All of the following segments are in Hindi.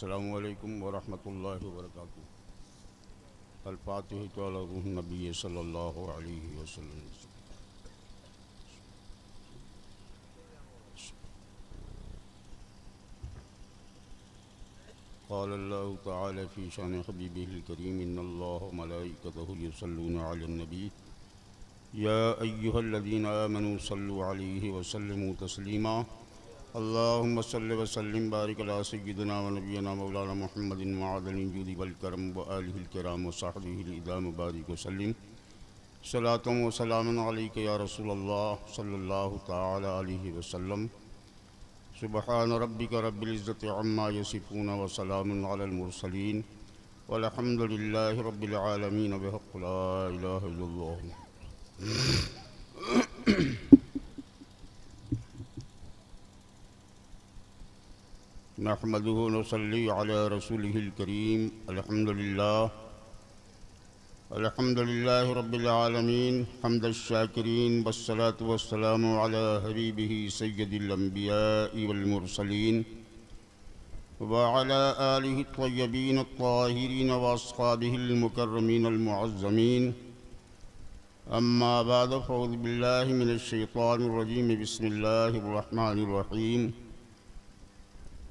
अस्सलामु अलैकुम वरहमतुल्लाहि वबरकातुहू। अल-फातिहा अला रूह नबी सल्लल्लाहु अलैहि वसल्लम। क़ाल अल्लाहु तआला फ़ी शान हबीबिहिल करीम इन्नल्लाह व मलाइकतहु युसल्लूना अलन नबी या अय्युहल्लज़ीना आमनू सल्लु अलैहि व सल्लिमू तस्लीमा। अल्लाहुम्मा सल्लि व सल्लिम बारिक अला सय्यिदिना व नबियना मौलाना मुहम्मदिन व अलिल जूदि वल करम व आलिहिल किराम व सहबिहिल इदाम बारिक व सल्लिम। सलातुन व सलामुन अलैका या रसूलल्लाह सल्लल्लाहु तआला अलैहि वसल्लम। सुब्हान रब्बिका रब्बिल इज़्ज़ति अम्मा यसिफून व सलामुन अलल मुरसलीन वल्हम्दुलिल्लाहि रब्बिल आलमीन बिहक़्क़ि ला इलाहा इल्लल्लाह। नहमदुहु व नसल्ली अला रसूलिहिल करीम। अल्हम्दुलिल्लाहि रब्बिल आलमीन हम्दश शाकिरीन वस्सलातु वस्सलामु अला हबीबिही सय्यदिल अंबिया'i वल मुरसलीन व अला आलिहि त्वय्यबीन त्वाहिरीन व अस्हाबिहिल मुकर्रमीन अल मुअज़्ज़मीन। अम्मा बाद फ़अऊज़ु बिल्लाहि मिनश शैतानिर रजीम। बिस्मिल्लाहिर रहमानिर रहीम।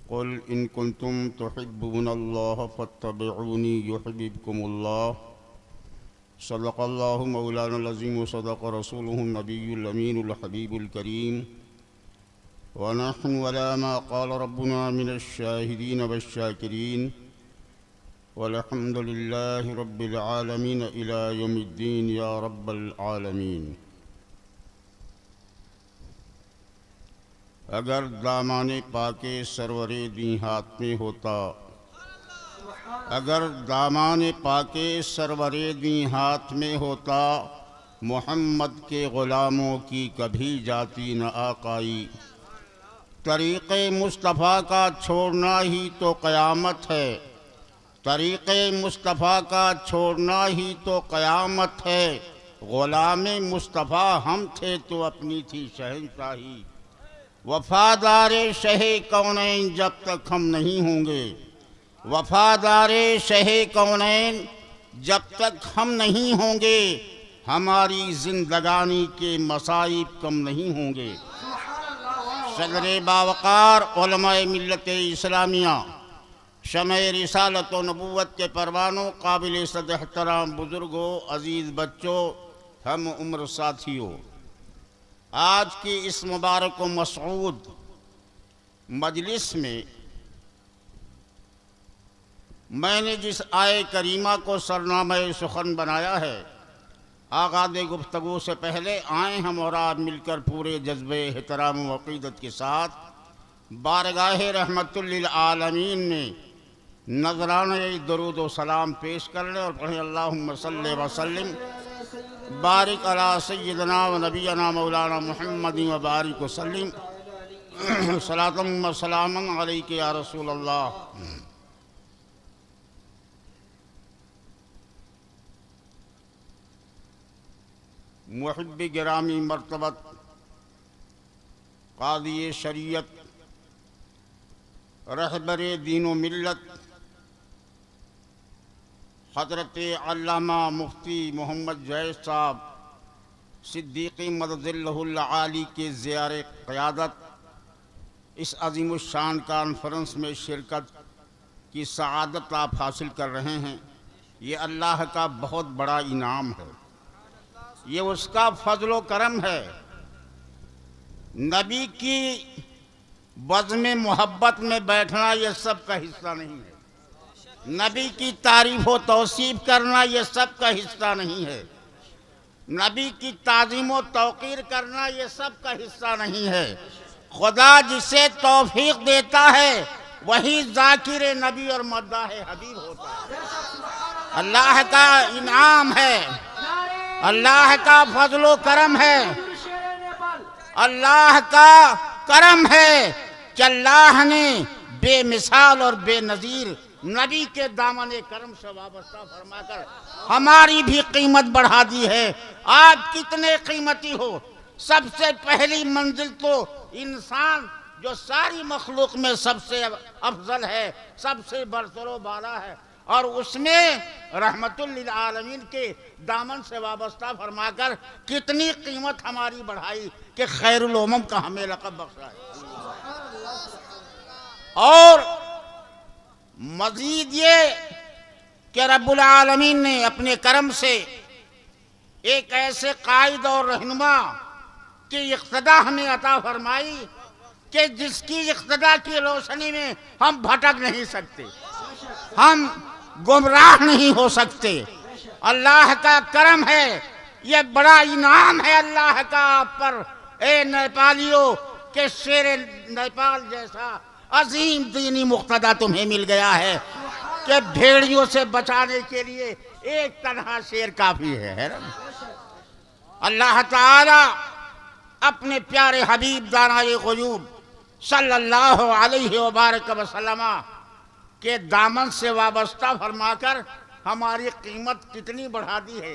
क़ुल इन कुन्तुम तुहिब्बूनल्लाह फ़त्तबिऊनी युहिब्बुकुमुल्लाह। सदक़ल्लाहु मौलानाल अज़ीम व सदक़ रसूलुहुन नबियुल अमीनुल हबीबुल करीम। व नहनु अला मा क़ाल रब्बुना मिनश शाहिदीन वश्शाकिरीन वल्हम्दुलिल्लाहि रब्बिल आलमीन इला यौमिद्दीन या रब्बल आलमीन। अगर दामाने पाके सरवरे दी हाथ में होता, अगर दामाने पाके सरवरे दी हाथ में होता, मोहम्मद के ग़ुलामों की कभी जाती न आकाई। तरीक़े मुस्तफ़ा का छोड़ना ही तो क़यामत है, तरीक़े मुस्तफ़ा का छोड़ना ही तो क़यामत है। ग़ुलामे मुस्तफ़ा हम थे तो अपनी थी शहंशाही। वफ़ादारे शहे कौनैन जब तक हम नहीं होंगे, वफ़ादारे शहे कौनैन जब तक हम नहीं होंगे, हमारी ज़िंदगानी के मसाइब कम नहीं होंगे। सदरे बावकार उलमाए मिल्लत इस्लामिया, शमए रिसालत व नबुव्वत के परवानों, काबिल सद एहतराम बुज़ुर्गों, अज़ीज़ बच्चों, हम उम्र साथियों, आज की इस मुबारक व मसऊद मजलिस में मैंने जिस आए करीमा को सरनामा सुखन बनाया है, आगाज़ गुफ्तगू से पहले आए हम और आप मिलकर पूरे जज्बे एहतराम व अक़ीदत के साथ बारगाह रहमतुल लिल आलमीन में नज़राने दरूद व सलाम पेश कर लें और पढ़ें अल्लाहुम्मा सल्लि व सल्लिम बारिक अला सय्यिदना व नबियना मौलाना मुहम्मदिन व बारिक व सल्लिम। सलातुन व सलामुन अलैका या रसूलल्लाह। मुहिब्ब गिरामी मर्तबत क़ाज़ी शरीयत रहबरे दीन व मिल्लत हज़रत अल्लामा मुफ्ती मोहम्मद जैद साहब सिद्दीक़ी मददिल्लहुल आली के ज़ियारे क़यादत इस अज़ीमुश्शान कॉन्फ्रेंस में शिरकत की सआदत आप हासिल कर रहे हैं। ये अल्लाह का बहुत बड़ा इनाम है, ये उसका फ़ज़्ल व करम है। नबी की बज़्म मोहब्बत में बैठना ये सब का हिस्सा नहीं है, नबी की तारीफ़ व तौसीफ़ करना ये सब का हिस्सा नहीं है, नबी की ताज़ीम व तौक़ीर करना ये सब का हिस्सा नहीं है। खुदा जिसे तौफ़ीक़ देता है वही ज़ाकिर नबी और मद्दाह हबीब होता है। अल्लाह का इनाम है, अल्लाह का फ़ज़्ल व करम है, अल्लाह का करम है कि अल्लाह ने बेमिसाल और बेनज़ीर नबी के दामन करम से वाबस्ता फरमाकर हमारी भी कीमत बढ़ा दी है। आप कितने कीमती हो, सबसे पहली मंजिल तो इंसान जो सारी मखलूक में सबसे अफजल है, सबसे बरसरो बाला है, और उसमें रहमतुल लिल आलमीन के दामन से वाबस्ता फरमाकर कितनी कीमत हमारी बढ़ाई कि खैरुल उमम का हमें लक़ब बख्शा है। और मजीद ये कि रब्बुल आलमीन ने अपने करम से एक ऐसे कायद और रहनुमा की इक़्तिदा हमें अता फरमाई कि जिसकी इक़्तिदा की रोशनी में हम भटक नहीं सकते, हम गुमराह नहीं हो सकते। अल्लाह का करम है, ये बड़ा इनाम है अल्लाह का आप पर ए नेपालियों के शेर नेपाल जैसा अजीम दीनी मुक्तदा तुम्हें मिल गया है कि भेड़ियों से बचाने के लिए एक तन्हा शेर काफी है। अल्लाह ताला अपने प्यारे हबीब दानाए ग़ुयूब सल्लल्लाहु अलैहि वसल्लम के दामन से वाबस्ता फरमाकर हमारी कीमत कितनी बढ़ा दी है,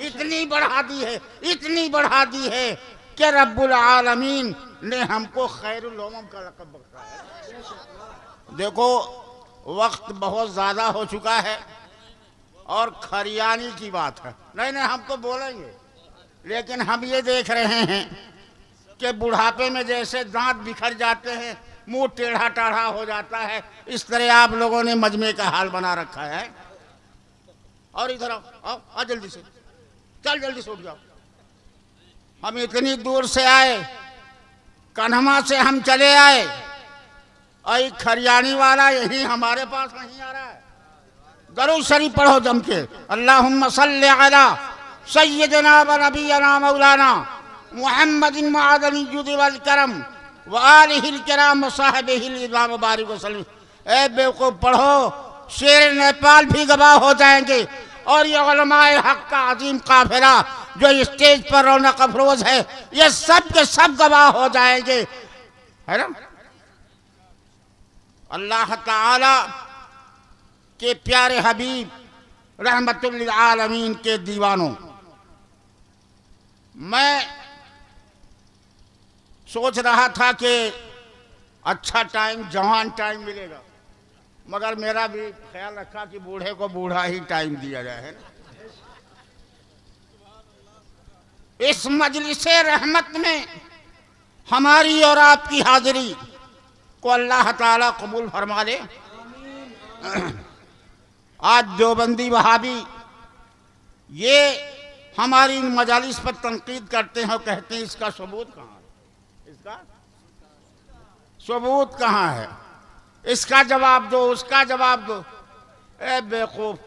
इतनी बढ़ा दी है, इतनी बढ़ा दी है कि रब्बुल आलमीन ने हमको खैरुल उमम का लक़ब बख्शा है। देखो वक्त बहुत ज़्यादा हो चुका है और खरियानी की बात है, नहीं हम तो बोलेंगे, लेकिन हम ये देख रहे हैं कि बुढ़ापे में जैसे दांत बिखर जाते हैं, मुंह टेढ़ा टाढ़ा हो जाता है, इस तरह आप लोगों ने मजमे का हाल बना रखा है। और इधर आओ, आ जल्दी से, चल जल्दी से उठ जाओ। हम इतनी दूर से आए, कन्हमा से हम चले आए, और खरियानी वाला यही हमारे पास नहीं आ रहा है। दरूद शरीफ पढ़ो जम के, अल्लाहुम्मा सल्लि अला सय्यदना व नबियना मौलाना मुहम्मदिन मअदनी जुद वल करम व आलिहिल किराम व साहिबिहिल इज़ाम बारिक वसल्लम। ए बेवकूफ पढ़ो, शेर नेपाल भी गवाह हो जाएंगे, और ये उलमाए हक का अजीम काफिला जो स्टेज पर रौनक अफरोज है, ये सब के सब गवाह हो जाएंगे, है ना। अल्लाह ताला के प्यारे हबीब रहमतुल लिल आलमीन के दीवानों, मैं सोच रहा था कि अच्छा टाइम, जवान टाइम मिलेगा, मगर मेरा भी ख्याल रखा कि बूढ़े को बूढ़ा ही टाइम दिया जाए, है ना। इस मजलिसे रहमत में हमारी और आपकी हाजिरी को अल्लाह ताला कबूल फरमा ले। आज देवबंदी वहाबी ये हमारी इन मजालिस पर तनकीद करते हैं और कहते हैं इसका सबूत कहाँ है, इसका सबूत कहाँ है, इसका जवाब दो, उसका जवाब दो। ए बेवकूफ,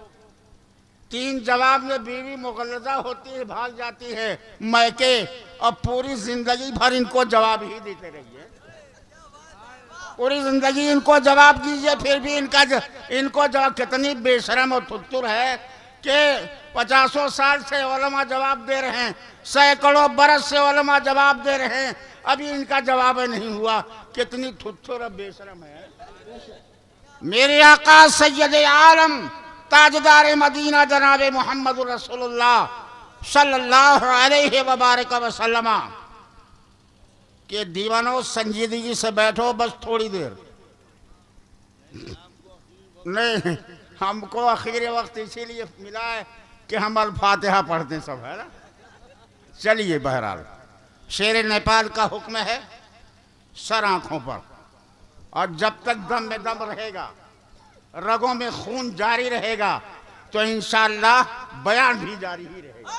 तीन जवाब में बीवी मुगल्लज़ा होती है, भाग जाती है मैके, और पूरी जिंदगी भर इनको जवाब ही देते रहिए, पूरी जिंदगी इनको जवाब दीजिए, फिर भी इनको जवाब। कितनी बेशरम और थुत्तुर है कि 50 साल से उलमा जवाब दे रहे हैं, सैकड़ों बरस से उलमा जवाब दे रहे हैं, अभी इनका जवाब नहीं हुआ। कितनी थुत्तुर और बेशरम है। मेरे आका सैयद आलम ताजदार मदीना जनाब मोहम्मद रसूलुल्लाह सल्लल्लाहु अलैहि वसल्लम के दीवानों, संजीदगी से बैठो, बस थोड़ी देर नहीं, हमको आखिरी वक्त इसीलिए मिला है कि हम अल फातिहा पढ़ते सब, है ना। चलिए, बहरहाल शेर नेपाल का हुक्म है सर आंखों पर, और जब तक दम में दम रहेगा, रगों में खून जारी रहेगा, तो इंशाअल्लाह बयान भी जारी ही रहेगा।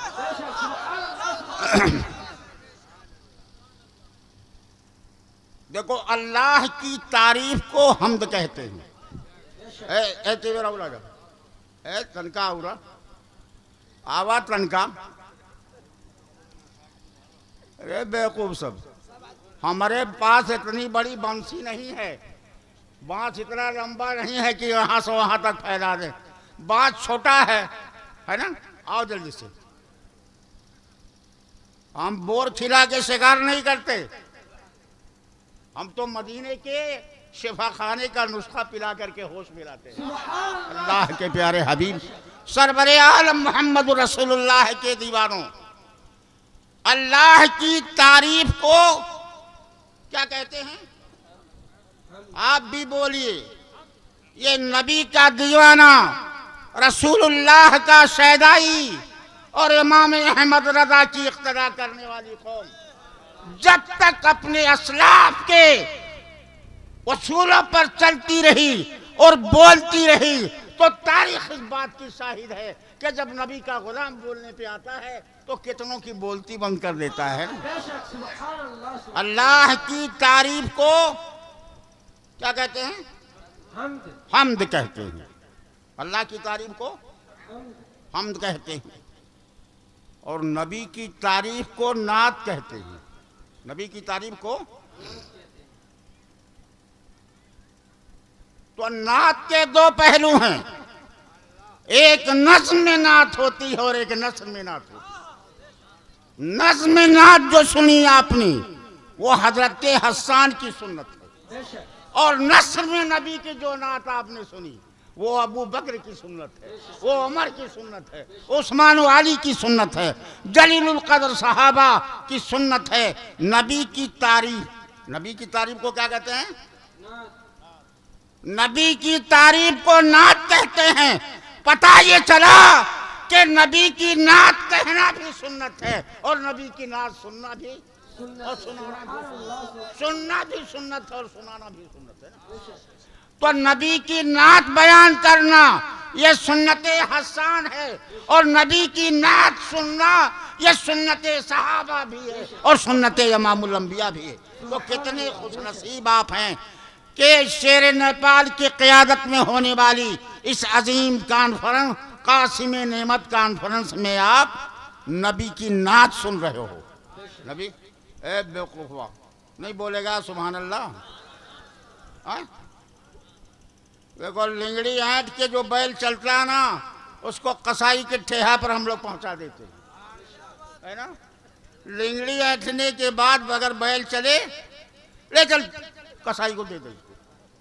देखो, अल्लाह की तारीफ को हम्द कहते हैं। तनका आवा तनका, अरे बेवकूफ सब, हमारे पास इतनी बड़ी बंसी नहीं है, बाँस इतना लंबा नहीं है कि यहाँ से वहाँ तक फैला दे, बाँस छोटा है ना। आओ जल्दी से, हम बोर खिला के शिकार नहीं करते, हम तो मदीने के शिफा खाने का नुस्खा पिला करके होश मिलाते हैं। अल्लाह के प्यारे हबीब सरवरे आलम मोहम्मद रसूलुल्लाह के दीवानों, अल्लाह की तारीफ को क्या कहते हैं? आप भी बोलिए, ये नबी का दीवाना, रसूलुल्लाह का शैदाई और इमाम अहमद रजा की इक्तदा करने वाली कौम जब तक अपने असलाफ के उसूलों पर चलती रही और बोलती रही तो तारीख इस बात की शाहिद है कि जब नबी का गुलाम बोलने पे आता है तो कितनों की बोलती बंद कर देता है। अल्लाह की तारीफ को क्या कहते हैं? हम्द कहते हैं। अल्लाह की तारीफ को हम्द कहते हैं और नबी की तारीफ को नात कहते हैं। नबी की तारीफ को तो नात के दो पहलू हैं, एक नज़्म में नात होती है और एक नस्र में नात होती है। नज़्म में नात जो सुनी आपने वो हजरत हसन की सुन्नत है और नस्र में नबी की जो नात आपने सुनी वो अबू बकर की सुन्नत है, वो उमर की सुन्नत है, उस्मान अली की सुन्नत है, जलीलुल कदर सहाबा की सुन्नत है। नबी की तारीफ को क्या कहते हैं? नबी की तारीफ को नात कहते हैं। पता ये चला कि नबी की नात कहना भी सुन्नत है और नबी की नात सुनना भी और सुनना भी सुन्नत है और सुनाना भी सुन्नत है। तो नबी की नात बयान करना ये सुन्नत हसन है और नबी की नात सुनना ये सुन्नत सहाबा भी है और सुन्नत इमामुल अंबिया भी है। तो कितने खुशनसीब आप हैं कि शेर नेपाल की क़यादत में होने वाली इस अजीम कॉन्फ्रेंस कासिम नेमत कॉन्फ्रेंस में आप नबी की नात सुन रहे हो। नबी ए बेवकूफ़ नहीं बोलेगा सुभान अल्लाह। देखो लिंगड़ी ऐंठ के जो बैल चलता है ना उसको कसाई के ठेहा पर हम लोग पहुंचा देते है ना। लिंगड़ी ऐंठने के बाद अगर बैल चले ले चल कसाई को दे दे,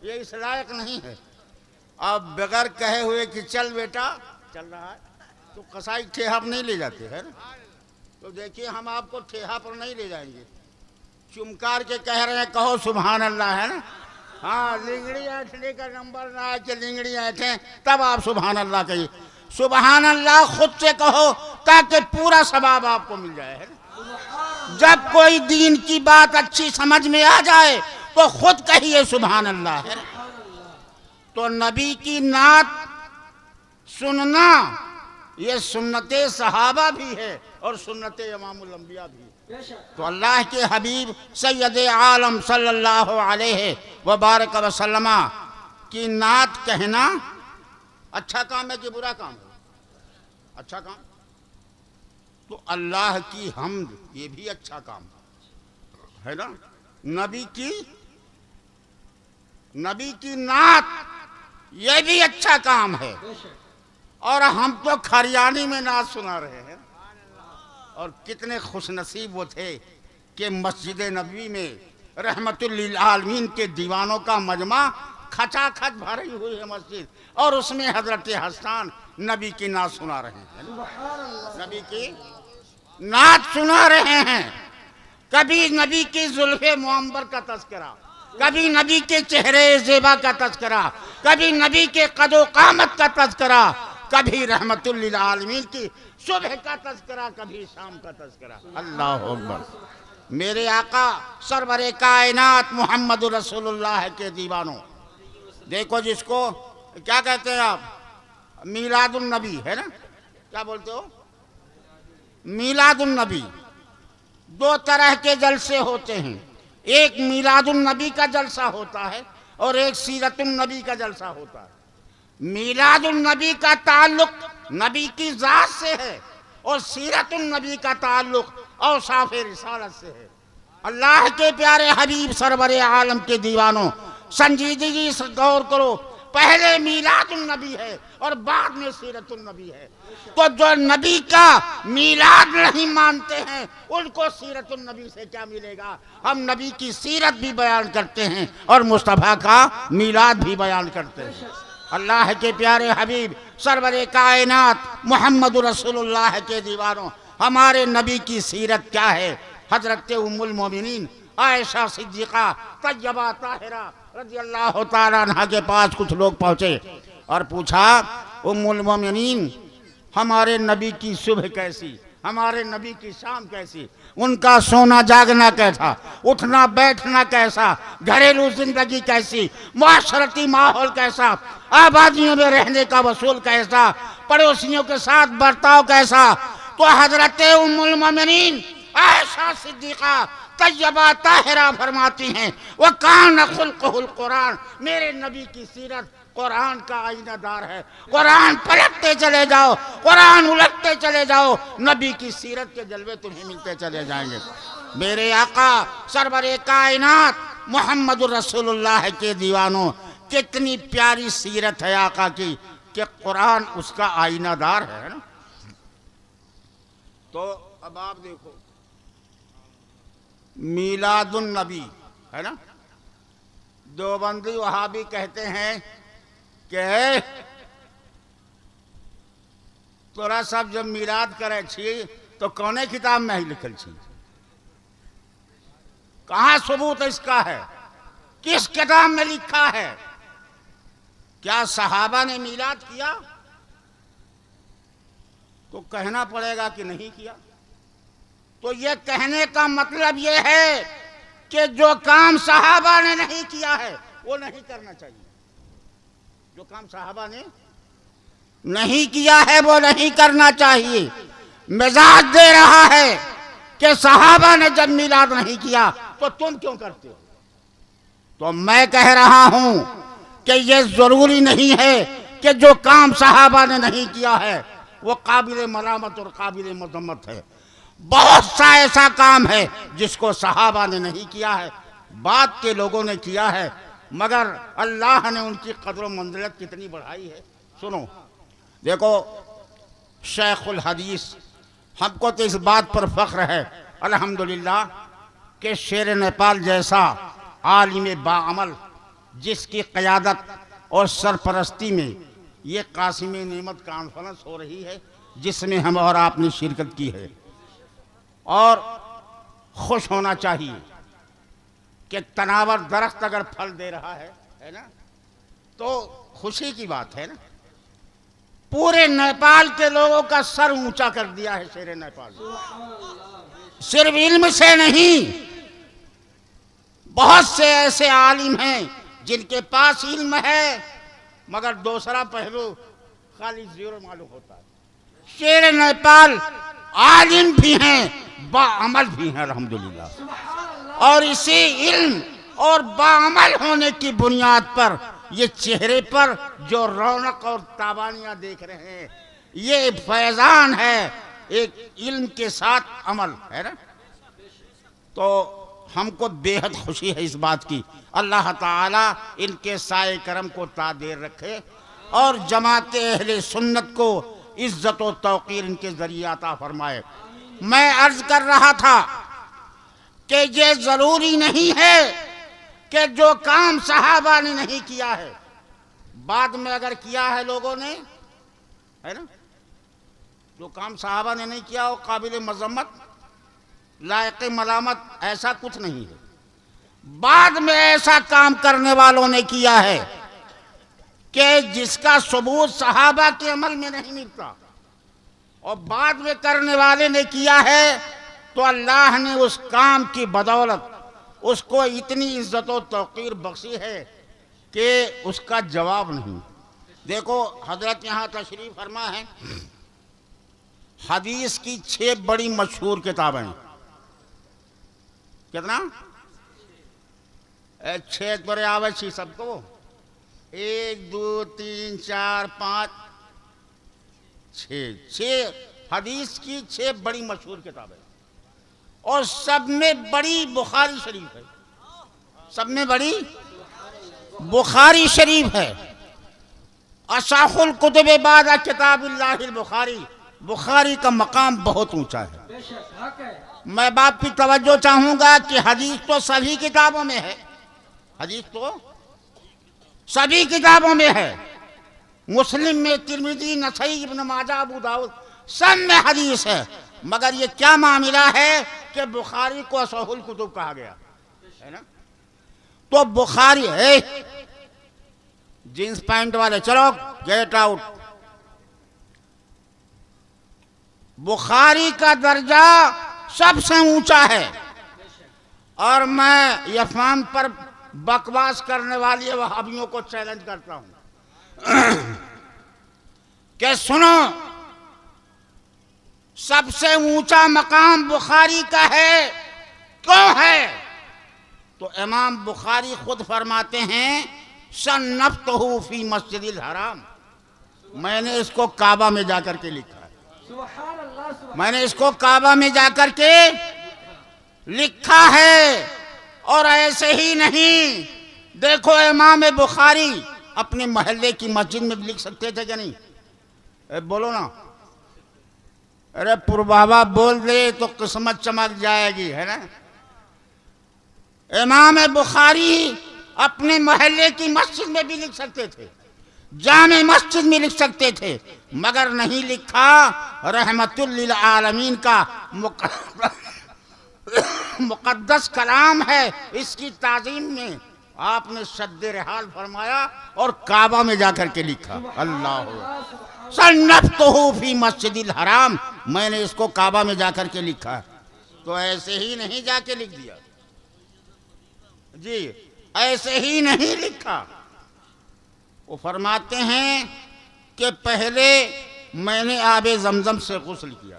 ये इस लायक नहीं है। अब बगैर कहे हुए कि चल बेटा चल रहा है तो कसाई ठेहा पर नहीं ले जाते है ना। तो देखिए हम आपको ठेहा पर नहीं ले जाएंगे, चुमकार के कह रहे हैं कहो सुभान अल्लाह है ना। हाँ लिंगड़ी ऐठने का नंबर ना है कि लिंगड़ी ऐठे तब आप सुभान अल्लाह कहिए। सुभान अल्लाह खुद से कहो ताकि पूरा सवाब आपको मिल जाए है ना। जब कोई दीन की बात अच्छी समझ में आ जाए तो खुद कहिए सुभान अल्लाह है। तो नबी की नात सुनना ये सुन्नत सहाबा भी है और सुन्नत इमामुल अंबिया भी। तो अल्लाह के हबीब सैयद आलम सल्लल्लाहु अलैहि व बारक वसल्लम की नात कहना अच्छा काम है कि बुरा काम है? अच्छा काम। तो अल्लाह की हम्द ये भी अच्छा काम है ना। नबी की नात ये भी अच्छा काम है और हम तो खरियानी में नात सुना रहे हैं। और कितने खुशनसीब वो थे कि मस्जिद नबी में रहमतुल लिल आलमीन के दीवानों का मजमा खचाखच भरी हुई है मस्जिद और उसमें हजरत हसन नबी की नात सुना रहे हैं। नबी की नात सुना रहे हैं। कभी नबी की जुल्फ़े मुअम्बर का तज़किरा, कभी नबी के चेहरे ज़ेबा का तज़किरा, कभी नबी के कदो कामत का तज़किरा, कभी रहमतुल लिल आलमीन की सुबह का तज़किरा, कभी शाम का तज़किरा। अल्लाह अकबर। मेरे आका सरवरे कायनात मोहम्मद रसूलुल्लाह के दीवानों, देखो जिसको क्या कहते हैं आप, मीलादुन नबी है ना, क्या बोलते हो? मीलादुन नबी। दो तरह के जलसे होते हैं, एक मीलादुन नबी का जलसा होता है और एक सीरतुन नबी का जलसा होता है। मीलादुन नबी का ताल्लुक नबी की ज़ात से है और सीरतुन नबी का ताल्लुक औसाफ रिसालत से है। अल्लाह के प्यारे हबीब सरवरे आलम के दीवानों, संजीदगी से गौर करो, पहले मीलादुन नबी है और बाद में सीरतुन नबी है। तो जो नबी का मीलाद नहीं मानते हैं उनको सीरतुन नबी से क्या मिलेगा। हम नबी की सीरत भी बयान करते हैं और मुस्तफ़ा का मीलाद भी बयान करते हैं। अल्लाह के प्यारे हबीब सरवरे कायनात मोहम्मद रसूलुल्लाह के दीवानों, हमारे नबी की सीरत क्या है। हजरत उम्मुल मोमिनीन आयशा सिद्दीक़ा तय्यबा ताहिरा रज़ी अल्लाह ताला अन्हा के पास कुछ लोग पहुँचे और पूछा, उम्मुल मोमिनीन, हमारे नबी की सुबह कैसी, हमारे नबी की शाम कैसी, उनका सोना जागना कैसा, उठना बैठना कैसा, घरेलू जिंदगी कैसी, माशरती माहौल कैसा, आबादियों में रहने का वसूल कैसा, पड़ोसियों के साथ बर्ताव कैसा। तो हजरत उम्मुल मोमिनीन आयशा सिद्दीक़ा तय्यबा ताहिरा फरमाती हैं, व कान खुल्कुहुल कुरान, मेरे नबी की सीरत कुरान का आईनादार है। कुरान पलटते चले जाओ, कुरान उलटते चले जाओ, नबी की सीरत के जलवे तुम्हें मिलते चले जाएंगे। मेरे आका सरवरे कायनात मोहम्मदुर रसूलुल्लाह के दीवानों, कितनी प्यारी सीरत है आका की कि कुरान उसका आईनादार है ना। तो अब आप देखो, मीलादुन नबी है ना, देवबंदी वहाबी कहते हैं कि तोरा सब जब मिलाद करे छी तो कौने किताब में ही लिखल छी, कहाँ सबूत इसका है, किस किताब में लिखा है? क्या सहाबा ने मिलाद किया? तो कहना पड़ेगा कि नहीं किया। तो ये कहने का मतलब ये है कि जो काम सहाबा ने नहीं किया है वो नहीं करना चाहिए। जो काम सहाबा ने नहीं किया है वो नहीं करना चाहिए। मिजाज दे रहा है कि सहाबा ने जब मिलाद नहीं किया तो तुम क्यों करते हो। तो मैं कह रहा हूं कि ये जरूरी नहीं है कि जो काम सहाबा ने नहीं किया है वो काबिल मलामत और काबिल मजम्मत है। बहुत सा ऐसा काम है जिसको सहाबा ने नहीं किया है, बाद के लोगों ने किया है, मगर अल्लाह ने उनकी कदर व मंजिलत कितनी बढ़ाई है। सुनो, देखो शेखुल हदीस, हमको तो इस बात पर फख्र है अल्हम्दुलिल्लाह कि शेर नेपाल जैसा आलिम बाअमल, जिसकी क़यादत और सरपरस्ती में ये कासिम नेमत कॉन्फ्रेंस हो रही है, जिसमें हम और आपने शिरकत की है, और खुश होना चाहिए कि तनावर दरख्त अगर फल दे रहा है ना, तो खुशी की बात है ना। पूरे नेपाल के लोगों का सर ऊंचा कर दिया है शेर नेपाल। सिर्फ इल्म से नहीं, बहुत से ऐसे आलिम हैं जिनके पास इल्म है मगर दूसरा पहलू खाली जीरो मालूम होता है। शेर नेपाल आलिम भी हैं, बाअमल भी हैं अल्हम्दुलिल्लाह। और इसी इल्म और बाअमल होने की बुनियाद पर ये चेहरे पर जो रौनक और ताबानियां देख रहे हैं, ये फैजान है एक इल्म के साथ अमल है ना। तो हमको बेहद खुशी है इस बात की। अल्लाह ताला इनके साए करम को तादेर रखे और जमाते अहले सुन्नत को इज्जत और तौकीर इनके जरिए अता फरमाए। मैं अर्ज कर रहा था कि ये जरूरी नहीं है कि जो काम सहाबा ने नहीं किया है, बाद में अगर किया है लोगों ने, है ना, जो काम सहाबा ने नहीं किया वो काबिल मजम्मत, लायक मलामत, ऐसा कुछ नहीं है। बाद में ऐसा काम करने वालों ने किया है कि जिसका सबूत सहाबा के अमल में नहीं मिलता, और बाद में करने वाले ने किया है तो अल्लाह ने उस काम की बदौलत उसको इतनी इज्जत और तौकीर बख्शी है कि उसका जवाब नहीं। देखो हजरत यहाँ तशरीफ फरमा है, हदीस की 6 बड़ी मशहूर किताबें, कितना 6 बड़े आवश्यक सबको, 1 2 3 4 5 6 हदीस की 6 बड़ी मशहूर किताबें, और सब में बड़ी बुखारी शरीफ है। सब में बड़ी बुखारी शरीफ है। असाहुल कुतुब बाद किताबिल्लाहिल बुखारी, बुखारी का मकाम बहुत ऊंचा है। मैं बाप की तवज्जो चाहूंगा कि हदीस तो सभी किताबों में है, हदीस तो सभी किताबों में है। मुस्लिम में, तिरमिज़ी, नसई, इब्न माजा, अबू दाऊद, सब में हदीस है। मगर ये क्या मामला है कि बुखारी को असहुल कुतुब कहा गया। है ना। तो बुखारी है, जींस पैंट वाले चलो गेट आउट। बुखारी का दर्जा सबसे ऊंचा है। और मैं यफाम पर बकवास करने वाली वहाबियों को चैलेंज करता हूं कि सुनो, सबसे ऊंचा मकाम बुखारी का है। क्यों है? तो इमाम बुखारी खुद फरमाते हैं सन्नफ़तहू फी मस्जिदिल हराम। मैंने इसको काबा में जाकर के लिखा है। मैंने इसको काबा में जाकर के लिखा है। और ऐसे ही नहीं, देखो इमाम बुखारी अपने मोहल्ले की मस्जिद में लिख सकते थे क्या नहीं? बोलो ना। अरे पुरबाबा बोल दे तो किस्मत चमक जाएगी, है ना। इमाम बुखारी अपने मोहल्ले की मस्जिद में भी लिख सकते थे, जामे मस्जिद में लिख सकते थे, मगर नहीं लिखा। रहमतुल लिल आलमीन का मुकद्दस कलाम है, इसकी ताज़ीम में आपने सद्दे रिहाल फरमाया और काबा में जाकर के लिखा। अल्लाह सन्नफ़तहू फी मस्जिदिल हराम। मैंने इसको काबा में जाकर के लिखा। तो ऐसे ही नहीं जाके लिख दिया जी, ऐसे ही नहीं लिखा। वो फरमाते हैं कि पहले मैंने आबे ज़मज़म से गुस्ल किया,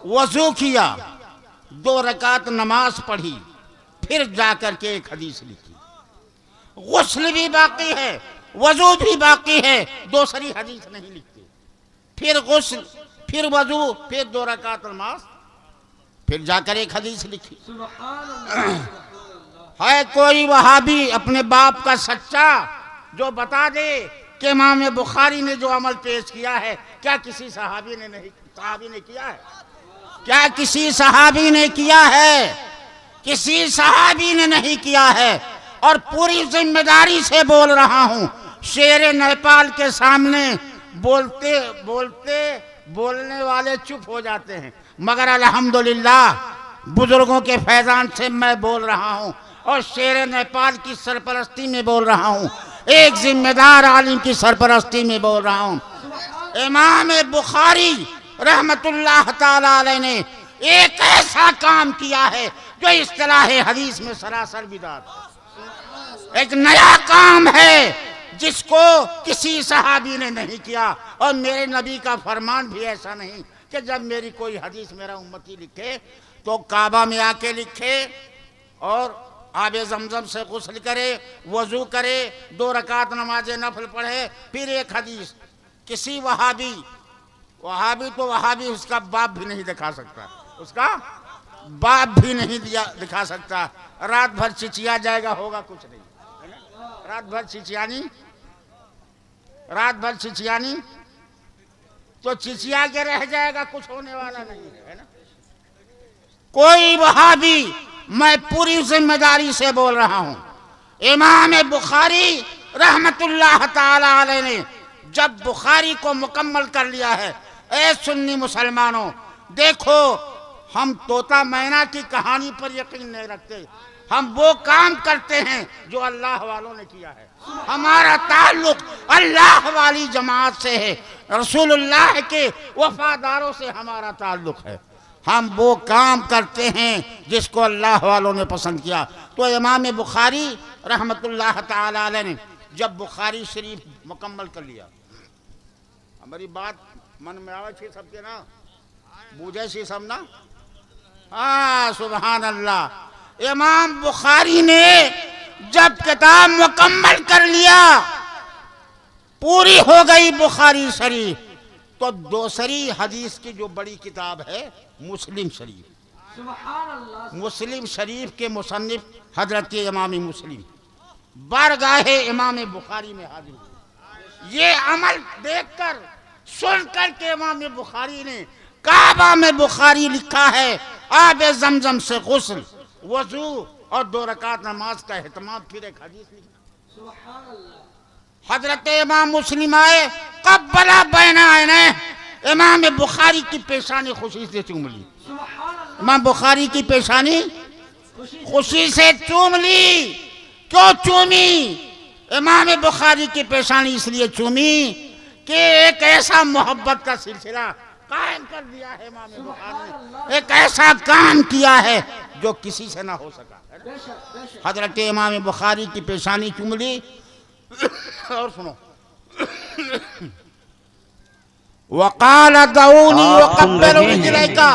वज़ू किया, 2 रकात नमाज पढ़ी, फिर जाकर के एक हदीस लिखी। गुस्ल भी बाकी है, वज़ू भी बाकी है, दूसरी हदीस नहीं लिखते। फिर गुस्ल, फिर वज़ू, फिर 2 रकात नमाज, फिर जाकर एक हदीस लिखी। है कोई वहाबी अपने बाप का सच्चा जो बता दे कि इमाम बुखारी ने जो अमल पेश किया है, क्या किसी सहाबी ने किया है? क्या किसी सहाबी ने किया है? किसी सहाबी ने नहीं किया है। और पूरी जिम्मेदारी से बोल रहा हूं, शेर नेपाल के सामने बोलने वाले चुप हो जाते हैं, मगर अल्हम्दुलिल्लाह बुजुर्गों के फैजान से मैं बोल रहा हूं और शेर नेपाल की सरपरस्ती में बोल रहा हूं, एक जिम्मेदार आलिम की सरपरस्ती में बोल रहा हूं। इमाम बुखारी रहमतुल्लाह ताला अलैह ने एक ऐसा काम किया है जो इस्तिलाह हदीस में सरासर बिदात, एक नया काम है जिसको किसी सहाबी ने नहीं किया। और मेरे नबी का फरमान भी ऐसा नहीं कि जब मेरी कोई हदीस मेरा उम्मती लिखे तो काबा में आके लिखे और आबे ज़मज़म से गुस्ल करे, वज़ू करे, 2 रकात नमाज नफल पढ़े, फिर एक हदीस। किसी वहाबी तो वहाबी उसका बाप भी नहीं दिखा सकता, उसका बाप भी नहीं दिखा सकता। रात भर चिचिया जाएगा, होगा कुछ नहीं, है ना। रात भर चिचियानी तो चिचिया के रह जाएगा, कुछ होने वाला नहीं है ना। कोई वहाबी, मैं पूरी जिम्मेदारी से बोल रहा हूं, इमाम बुखारी रहमतुल्लाह ताला अलैह ने जब बुखारी को मुकम्मल कर लिया है, ए सुन्नी मुसलमानों, देखो हम तोता मैना की कहानी पर यकीन नहीं रखते, हम वो काम करते हैं जो अल्लाह वालों ने किया है। हमारा ताल्लुक अल्लाह वाली जमात से है, रसूलुल्लाह के वफादारों से हमारा ताल्लुक है। हम वो काम करते हैं जिसको अल्लाह वालों ने पसंद किया। तो इमाम बुखारी रहमतुल्लाह ताला अलैह ने जब बुखारी शरीफ मुकम्मल कर लिया, हमारी बात मन में आवे छे सबके ना, बूझे छे सब ना। हाँ, सुभान अल्लाह। इमाम बुखारी ने जब किताब मुकम्मल कर लिया, पूरी हो गई बुखारी शरीफ, तो दूसरी हदीस की जो बड़ी किताब है मुस्लिम शरीफ, मुस्लिम शरीफ के मुसन्निफ हजरत इमाम मुस्लिम बारगाहे इमाम बुखारी में हाजिर हुए। ये अमल देखकर सुनकर के इमाम बुखारी ने काबा में बुखारी लिखा है, आबे ज़मज़म से गुस्ल, वज़ू और 2 रकात नमाज का एहतमाम, फिर एक हदीस लिखा। हजरत इमाम मुस्लिम आए, कब्बला बैना आने, इमाम बुखारी की पेशानी खुशी से चूम ली। इमाम बुखारी की पेशानी खुशी से चूम ली। क्यों चूमी? इमाम बुखारी की पेशानी इसलिए चूमी कि एक ऐसा मोहब्बत का सिलसिला कायम कर दिया है इमाम बुखारी ने, एक ऐसा काम किया है जो किसी से ना हो सका। हजरत इमाम बुखारी की पेशानी चूम ली। और सुनो, वक़ाल दऊनी वक़ब्बिलू रिजलैका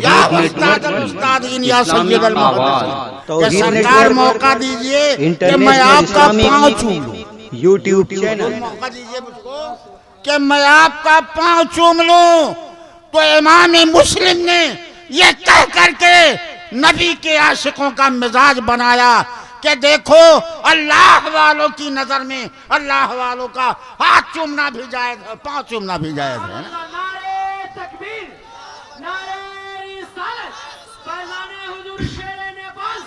या उस्ताद या सय्यदल मुहद्दिसीन, सरकार मौका दीजिए कि मैं आपका पाँव चूम लूं। यूट्यूब चैनल मौका दीजिए मुझको कि मैं आपका पाँव चूम लूं। तो इमाम मुस्लिम ने ये कह करके नबी के आशिकों का मिजाज बनाया कि देखो अल्लाह वालों की नजर में अल्लाह वालों का हाथ चूमना भी जायज है, पाँव चूमना भी जायज है। नारे तकबीर, नारे रिसालत, फैज़ाने हुजूर शेरे नेपाल,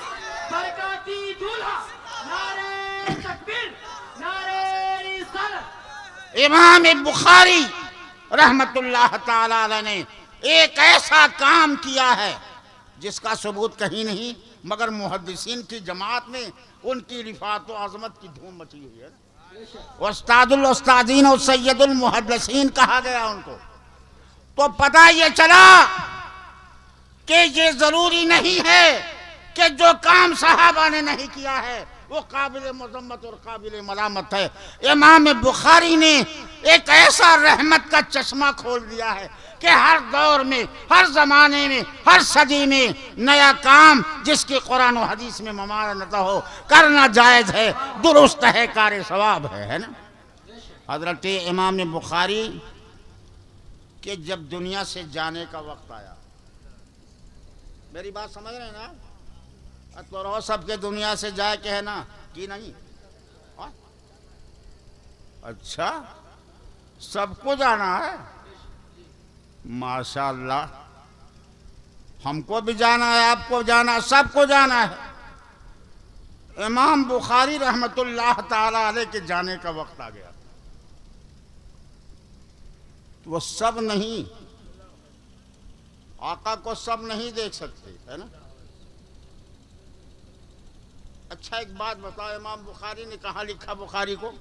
बरकाती दूल्हा, नारे तकबीर, नारे रिसालत। इमाम बुखारी रहमतुल्लाह ताला अलैह ने एक ऐसा काम किया है जिसका सबूत कहीं नहीं मगर मुहद्दिसीन की जमात में उनकी रिफात व अज़मत की धूम मची हुई है। उस्तादुल उस्तादीन और सैयदुल मुहद्दिसीन कहा गया उनको। तो पता ये चला कि ये जरूरी नहीं है कि जो काम सहाबा ने नहीं किया है वो काबिल मज़म्मत और काबिल मलामत है। इमाम बुखारी ने एक ऐसा रहमत का चश्मा खोल दिया है कि हर दौर में, हर जमाने में, हर सदी में नया काम जिसकी कुरान और हदीस में ममानत हो करना जायज है, दुरुस्त है, कार सवाब है ना। हजरत इमाम बुखारी के जब दुनिया से जाने का वक्त आया, मेरी बात समझ रहे हैं ना? तो रो सबके दुनिया से जाए के है ना कि नहीं? हाँ? अच्छा, सबको जाना है? माशाअल्लाह, हमको भी जाना है, आपको जाना है, सबको जाना है। इमाम बुखारी रहमतुल्लाह ताला अलैह के जाने का वक्त आ गया। तो वो सब नहीं, आका को सब नहीं देख सकते, है ना? अच्छा एक बात बताओ, इमाम बुखारी ने कहाँ लिखा बुखारी को?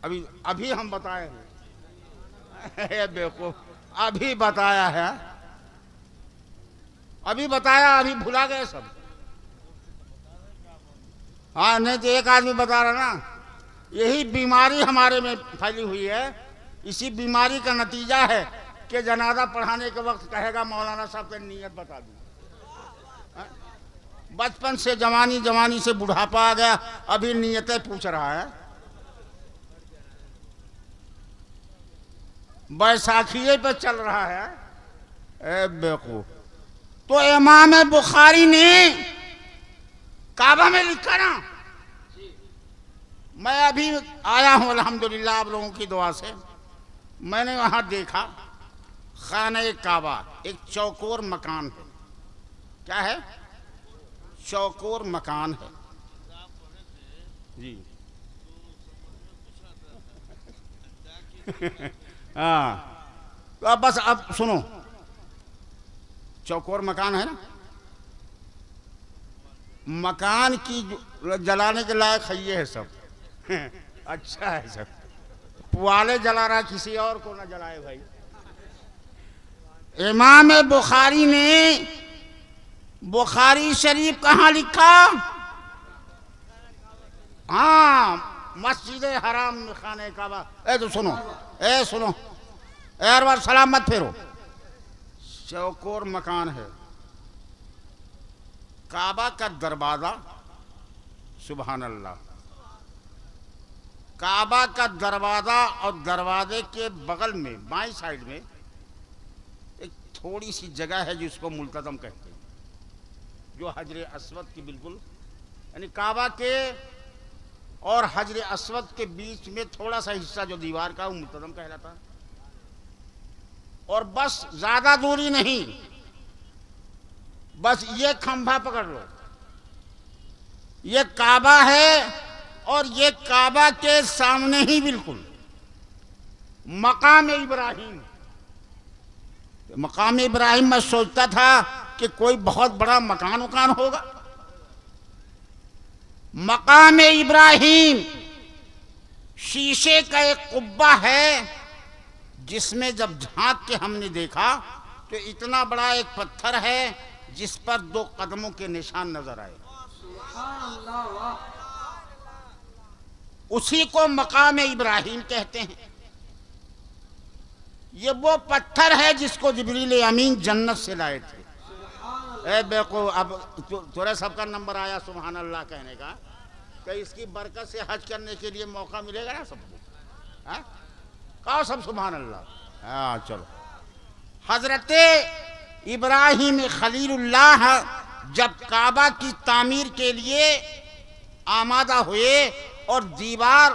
अभी हम बताए हैं। बेवकूफ, अभी बताया है, अभी बताया, अभी भुला गए सब। हाँ, नहीं तो एक आदमी बता रहा ना, यही बीमारी हमारे में फैली हुई है। इसी बीमारी का नतीजा है कि जनाजा पढ़ाने के वक्त कहेगा मौलाना साहब की नीयत बता दी। बचपन से जवानी, जवानी से बुढ़ापा आ गया, अभी नीयतें पूछ रहा है। बैसाखी पे चल रहा है। ए बेवकूफ। तो इमाम बुखारी ने काबा में लिखा ना, मैं अभी आया हूं अल्हम्दुलिल्लाह आप लोगों की दुआ से। मैंने वहां देखा खाने काबा एक चौकोर मकान है। क्या है? चौकोर मकान है जी। हाँ, तो अब बस अब सुनो, चौकोर मकान है ना, मकान की जलाने के लायक है ये है सब। अच्छा है सब, पुआले जला रहा, किसी और को ना जलाए भाई। इमाम बुखारी ने बुखारी शरीफ कहाँ लिखा? हाँ, मस्जिद हराम में खाने काबा। तो सुनो, सुनो, हर बार सलाम मत फेरो। चौकोर मकान है, काबा का दरवाजा, सुभान अल्लाह, काबा का दरवाजा और दरवाजे के बगल में बाईं साइड में एक थोड़ी सी जगह है जिसको मुल्तज़म कहते हैं, जो हजर अस्वद की बिल्कुल, यानी काबा के और हजर अस्वद के बीच में थोड़ा सा हिस्सा जो दीवार का, वो मुल्तज़म कहलाता है। और बस ज्यादा दूरी नहीं, बस ये खंभा पकड़ लो, ये काबा है और ये काबा के सामने ही बिल्कुल मकाम इब्राहिम। मकाम इब्राहिम में सोचता था कि कोई बहुत बड़ा मकान उकान होगा। मकाम इब्राहिम शीशे का एक कुब्बा है, जिसमें जब झांक के हमने देखा तो इतना बड़ा एक पत्थर है जिस पर 2 कदमों के निशान नजर आए। उसी को मकाम इब्राहिम कहते हैं। ये वो पत्थर है जिसको जिब्रील अमीन जन्नत से लाए थे। ए बेको, अब थोड़ा सबका नंबर आया सुभान अल्लाह कहने का, कि इसकी बरकत से हज करने के लिए मौका मिलेगा ना सबको। कहो सब सुभान अल्लाह। हाँ चलो। हजरत इब्राहिम खलीलुल्लाह जब काबा की तामीर के लिए आमादा हुए और दीवार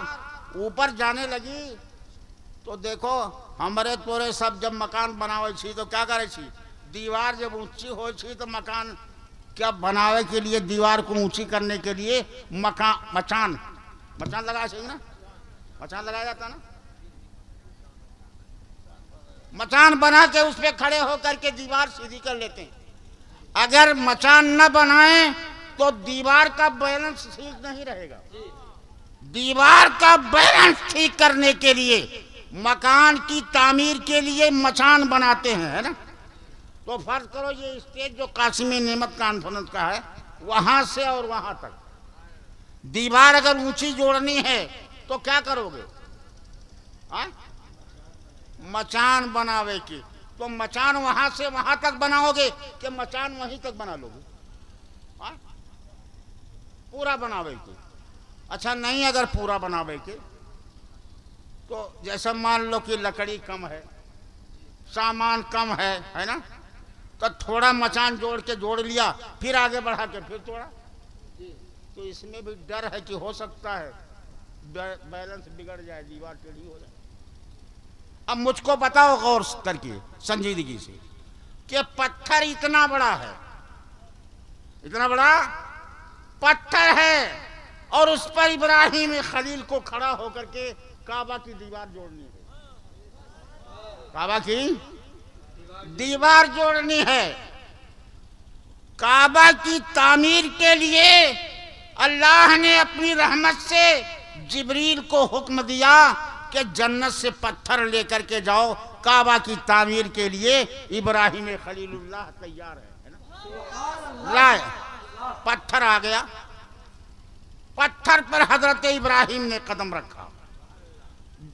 ऊपर जाने लगी, तो देखो हमारे तोरे सब जब मकान बनावे छी तो क्या करे छी, दीवार जब ऊंची हो छी तो मकान क्या बनावे के लिए, दीवार को ऊंची करने के लिए मचान लगा चाहिए ना, मचान लगाया जाता ना। मचान बना के उस पे खड़े होकर के दीवार सीधी कर लेते हैं। अगर मचान न बनाए तो दीवार का बैलेंस ठीक नहीं रहेगा। दीवार का बैलेंस ठीक करने के लिए मकान की तामीर के लिए मचान बनाते हैं, है ना। तो फर्ज करो ये स्टेज जो कासिमी नेमत कॉन्फ्रेंस का है, वहां से और वहां तक दीवार अगर ऊंची जोड़नी है तो क्या करोगे? मचान बनावे की, तो मचान वहां से वहां तक बनाओगे कि मचान वहीं तक बना लोगे? पूरा बनावे की। अच्छा नहीं, अगर पूरा बनावे के तो जैसा मान लो कि लकड़ी कम है, सामान कम है ना, तो थोड़ा मचान जोड़ लिया, फिर आगे बढ़ा के फिर थोड़ा, तो इसमें भी डर है कि हो सकता है बैलेंस बिगड़ जाए, दीवार टेढ़ी हो जाए। अब मुझको बताओ गौर करके संजीदगी से कि पत्थर इतना बड़ा है, इतना बड़ा पत्थर है, और उस पर इब्राहिम खलील को खड़ा होकर के काबा की दीवार जोड़नी है। काबा की दीवार जोड़नी है। काबा की तामीर के लिए अल्लाह ने अपनी रहमत से जिब्रील को हुक्म दिया कि जन्नत से पत्थर लेकर के जाओ, काबा की तामीर के लिए इब्राहिम खलीलुल्लाह तैयार है ना। लाए पत्थर आ गया, पत्थर पर हजरत इब्राहिम ने कदम रखा।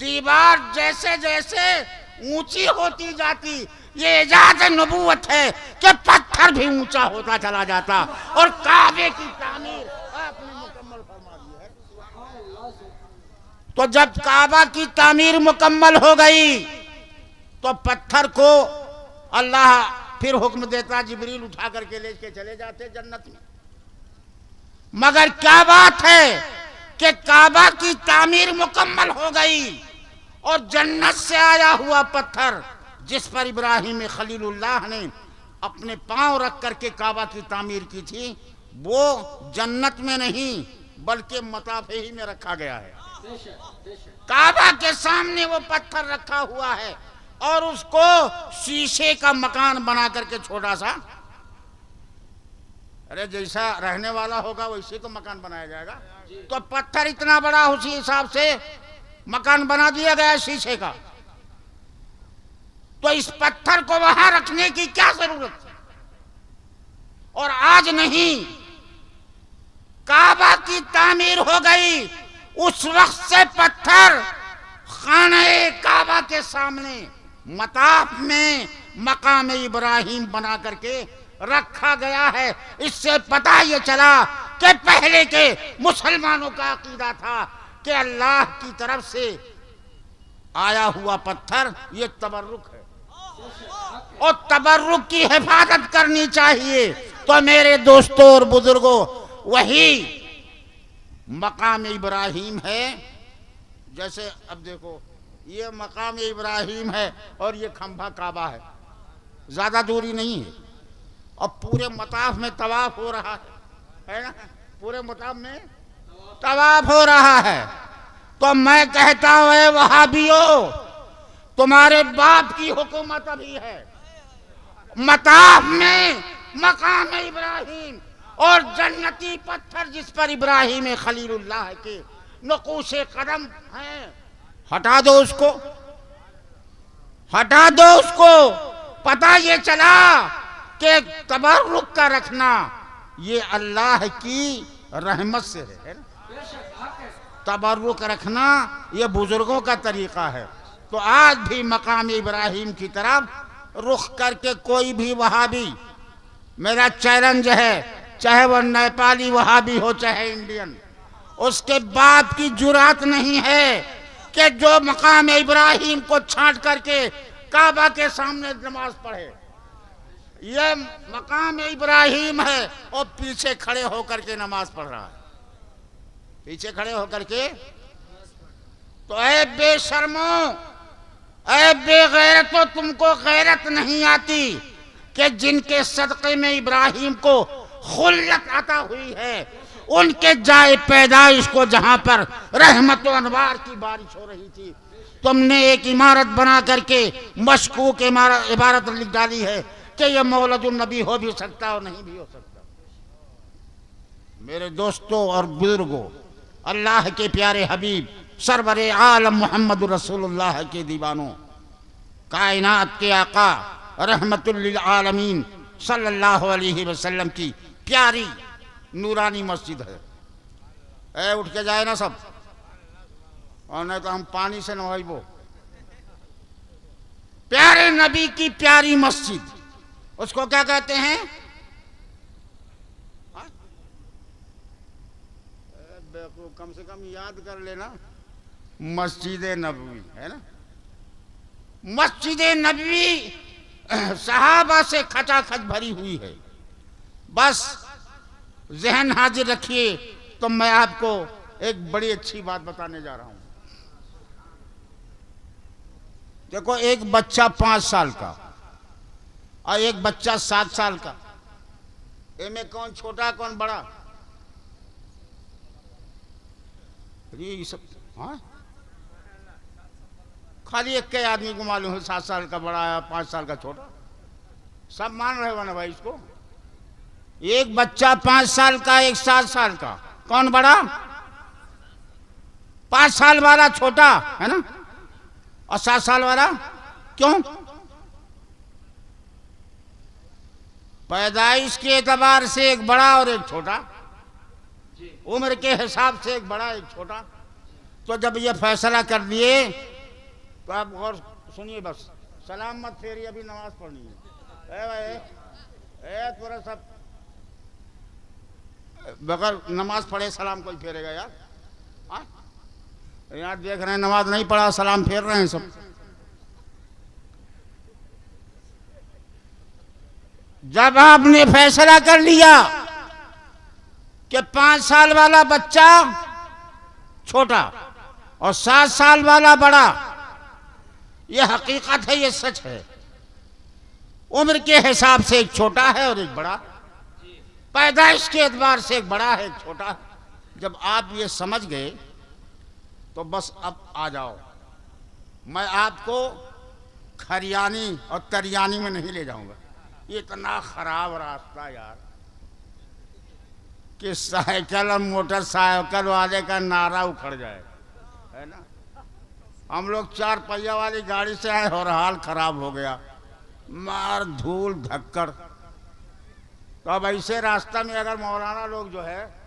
दीवार जैसे जैसे ऊंची होती जाती, ये इजाज़त नबूवत है कि पत्थर भी ऊंचा होता चला जाता और काबे की तामीर आपने मुकम्मल फरमा दी है। तो जब काबा की तामीर मुकम्मल हो गई तो पत्थर को अल्लाह फिर हुक्म देता, जिब्रील उठा करके लेके चले जाते जन्नत में। मगर क्या बात है कि काबा की तामीर मुकम्मल हो गई और जन्नत से आया हुआ पत्थर जिस पर इब्राहिम खलीलुल्लाह ने अपने पांव रख करके काबा की तामीर की थी, वो जन्नत में नहीं बल्कि मताफे ही में रखा गया है। काबा के सामने वो पत्थर रखा हुआ है और उसको शीशे का मकान बना करके छोटा सा, अरे जैसा रहने वाला होगा वैसे तो मकान बनाया जाएगा, तो पत्थर इतना बड़ा उसी हिसाब से मकान बना दिया गया शीशे का। तो इस पत्थर को वहां रखने की क्या जरूरत है? और आज नहीं, काबा की तामीर हो गई, उस वक्त से पत्थर खाने काबा के सामने मताफ में मकाम इब्राहिम बना करके रखा गया है। इससे पता ये चला कि पहले के मुसलमानों का अकीदा था कि अल्लाह की तरफ से आया हुआ पत्थर ये तबर्रुक है और तबर्रुक की हिफाजत करनी चाहिए। तो मेरे दोस्तों और बुजुर्गों, वही मकाम इब्राहिम है। जैसे अब देखो, ये मकाम इब्राहिम है और ये खंभा काबा है, ज्यादा दूरी नहीं है, और पूरे मताफ में तवाफ हो रहा है ना, पूरे मताफ में तवाफ हो रहा है। तो मैं कहता हूं वहाबियो, तुम्हारे बाप की हुकूमत अभी है, मताफ में मकाम इब्राहिम और जन्नती पत्थर जिस पर इब्राहिम खलीलुल्लाह के नक़ूश कदम हैं, हटा दो उसको, हटा दो उसको। पता ये चला कि तबर्रुक का रखना ये अल्लाह की रहमत से है ना? तबर्रुक रखना ये बुजुर्गों का तरीका है। तो आज भी मकाम इब्राहिम की तरफ रुख करके कोई भी वहाबी, मेरा चैलेंज है, चाहे वह नेपाली वहाबी हो चाहे इंडियन, उसके बाप की जुरात नहीं है कि जो मकाम इब्राहिम को छांट करके काबा के सामने नमाज पढ़े। ये मकाम इब्राहिम है और पीछे खड़े होकर के नमाज पढ़ रहा है, पीछे खड़े होकर के। तो ऐ बेशर्मो, ऐ बेगैरतो, तुमको गैरत नहीं आती कि जिनके सदक़े में इब्राहिम को खुल्लत अता हुई है, उनके जाए पैदाइश को जहां पर रहमत व अनवार की बारिश हो रही थी, तुमने एक इमारत बना करके मशकूक इमारत लिख डाली है कि यह मौलदुन नबी हो भी सकता और नहीं भी हो सकता। मेरे दोस्तों और बुजुर्गों, अल्लाह के प्यारे हबीब सरवरे आलम मोहम्मद रसूलुल्लाह के दीवानों, कायनात के आका रहमतुल लिल आलमीन सल्लल्लाहु अलैहि वसल्लम की प्यारी नूरानी मस्जिद है। ऐ उठ के जाए ना सब, और नहीं तो हम पानी से नहाइबो। प्यारे नबी की प्यारी मस्जिद, उसको क्या कहते हैं? कम से कम याद कर लेना, मस्जिद नबवी है ना। मस्जिद नबवी सहाबा से खचाखच भरी हुई है। बस जहन हाजिर रखिए, तो मैं आपको एक बड़ी अच्छी बात बताने जा रहा हूं। देखो, एक बच्चा 5 साल का और एक बच्चा 7 साल का, इनमें कौन छोटा कौन बड़ा? ये सब हाँ, खाली एक के आदमी को मालूम है 7 साल का बड़ा है, 5 साल का छोटा। सब मान रहे हो ना भाई इसको? एक बच्चा 5 साल का, एक 7 साल का, कौन बड़ा? 5 साल वाला छोटा है ना, और 7 साल वाला क्यों? पैदाइश के एतबार से एक बड़ा और एक छोटा, उम्र के हिसाब से एक बड़ा एक छोटा। तो जब ये फैसला कर दिए तो आप गौर सुनिए, बस सलाम मत फेरिए, अभी नमाज पढ़नी है। थोड़ा सा बगैर नमाज पढ़े सलाम कोई फेरेगा यार? यार देख रहे हैं नमाज नहीं पढ़ा, सलाम फेर रहे हैं सब। जब आपने फैसला कर लिया कि 5 साल वाला बच्चा छोटा और 7 साल वाला बड़ा, यह हकीकत है, यह सच है। उम्र के हिसाब से एक छोटा है और एक बड़ा, पैदाइश के एतबार से एक बड़ा है एक छोटा। जब आप ये समझ गए तो बस अब आ जाओ, मैं आपको खरियानी और तरियानी में नहीं ले जाऊंगा। ये इतना खराब रास्ता यार कि साइकिल और मोटरसाइकिल वाले का नारा उखड़ जाए, है ना। हम लोग 4 पहिया वाली गाड़ी से आए और हाल खराब हो गया, मार धूल धक्कड़। तो अब ऐसे रास्ता में अगर मौलाना लोग जो है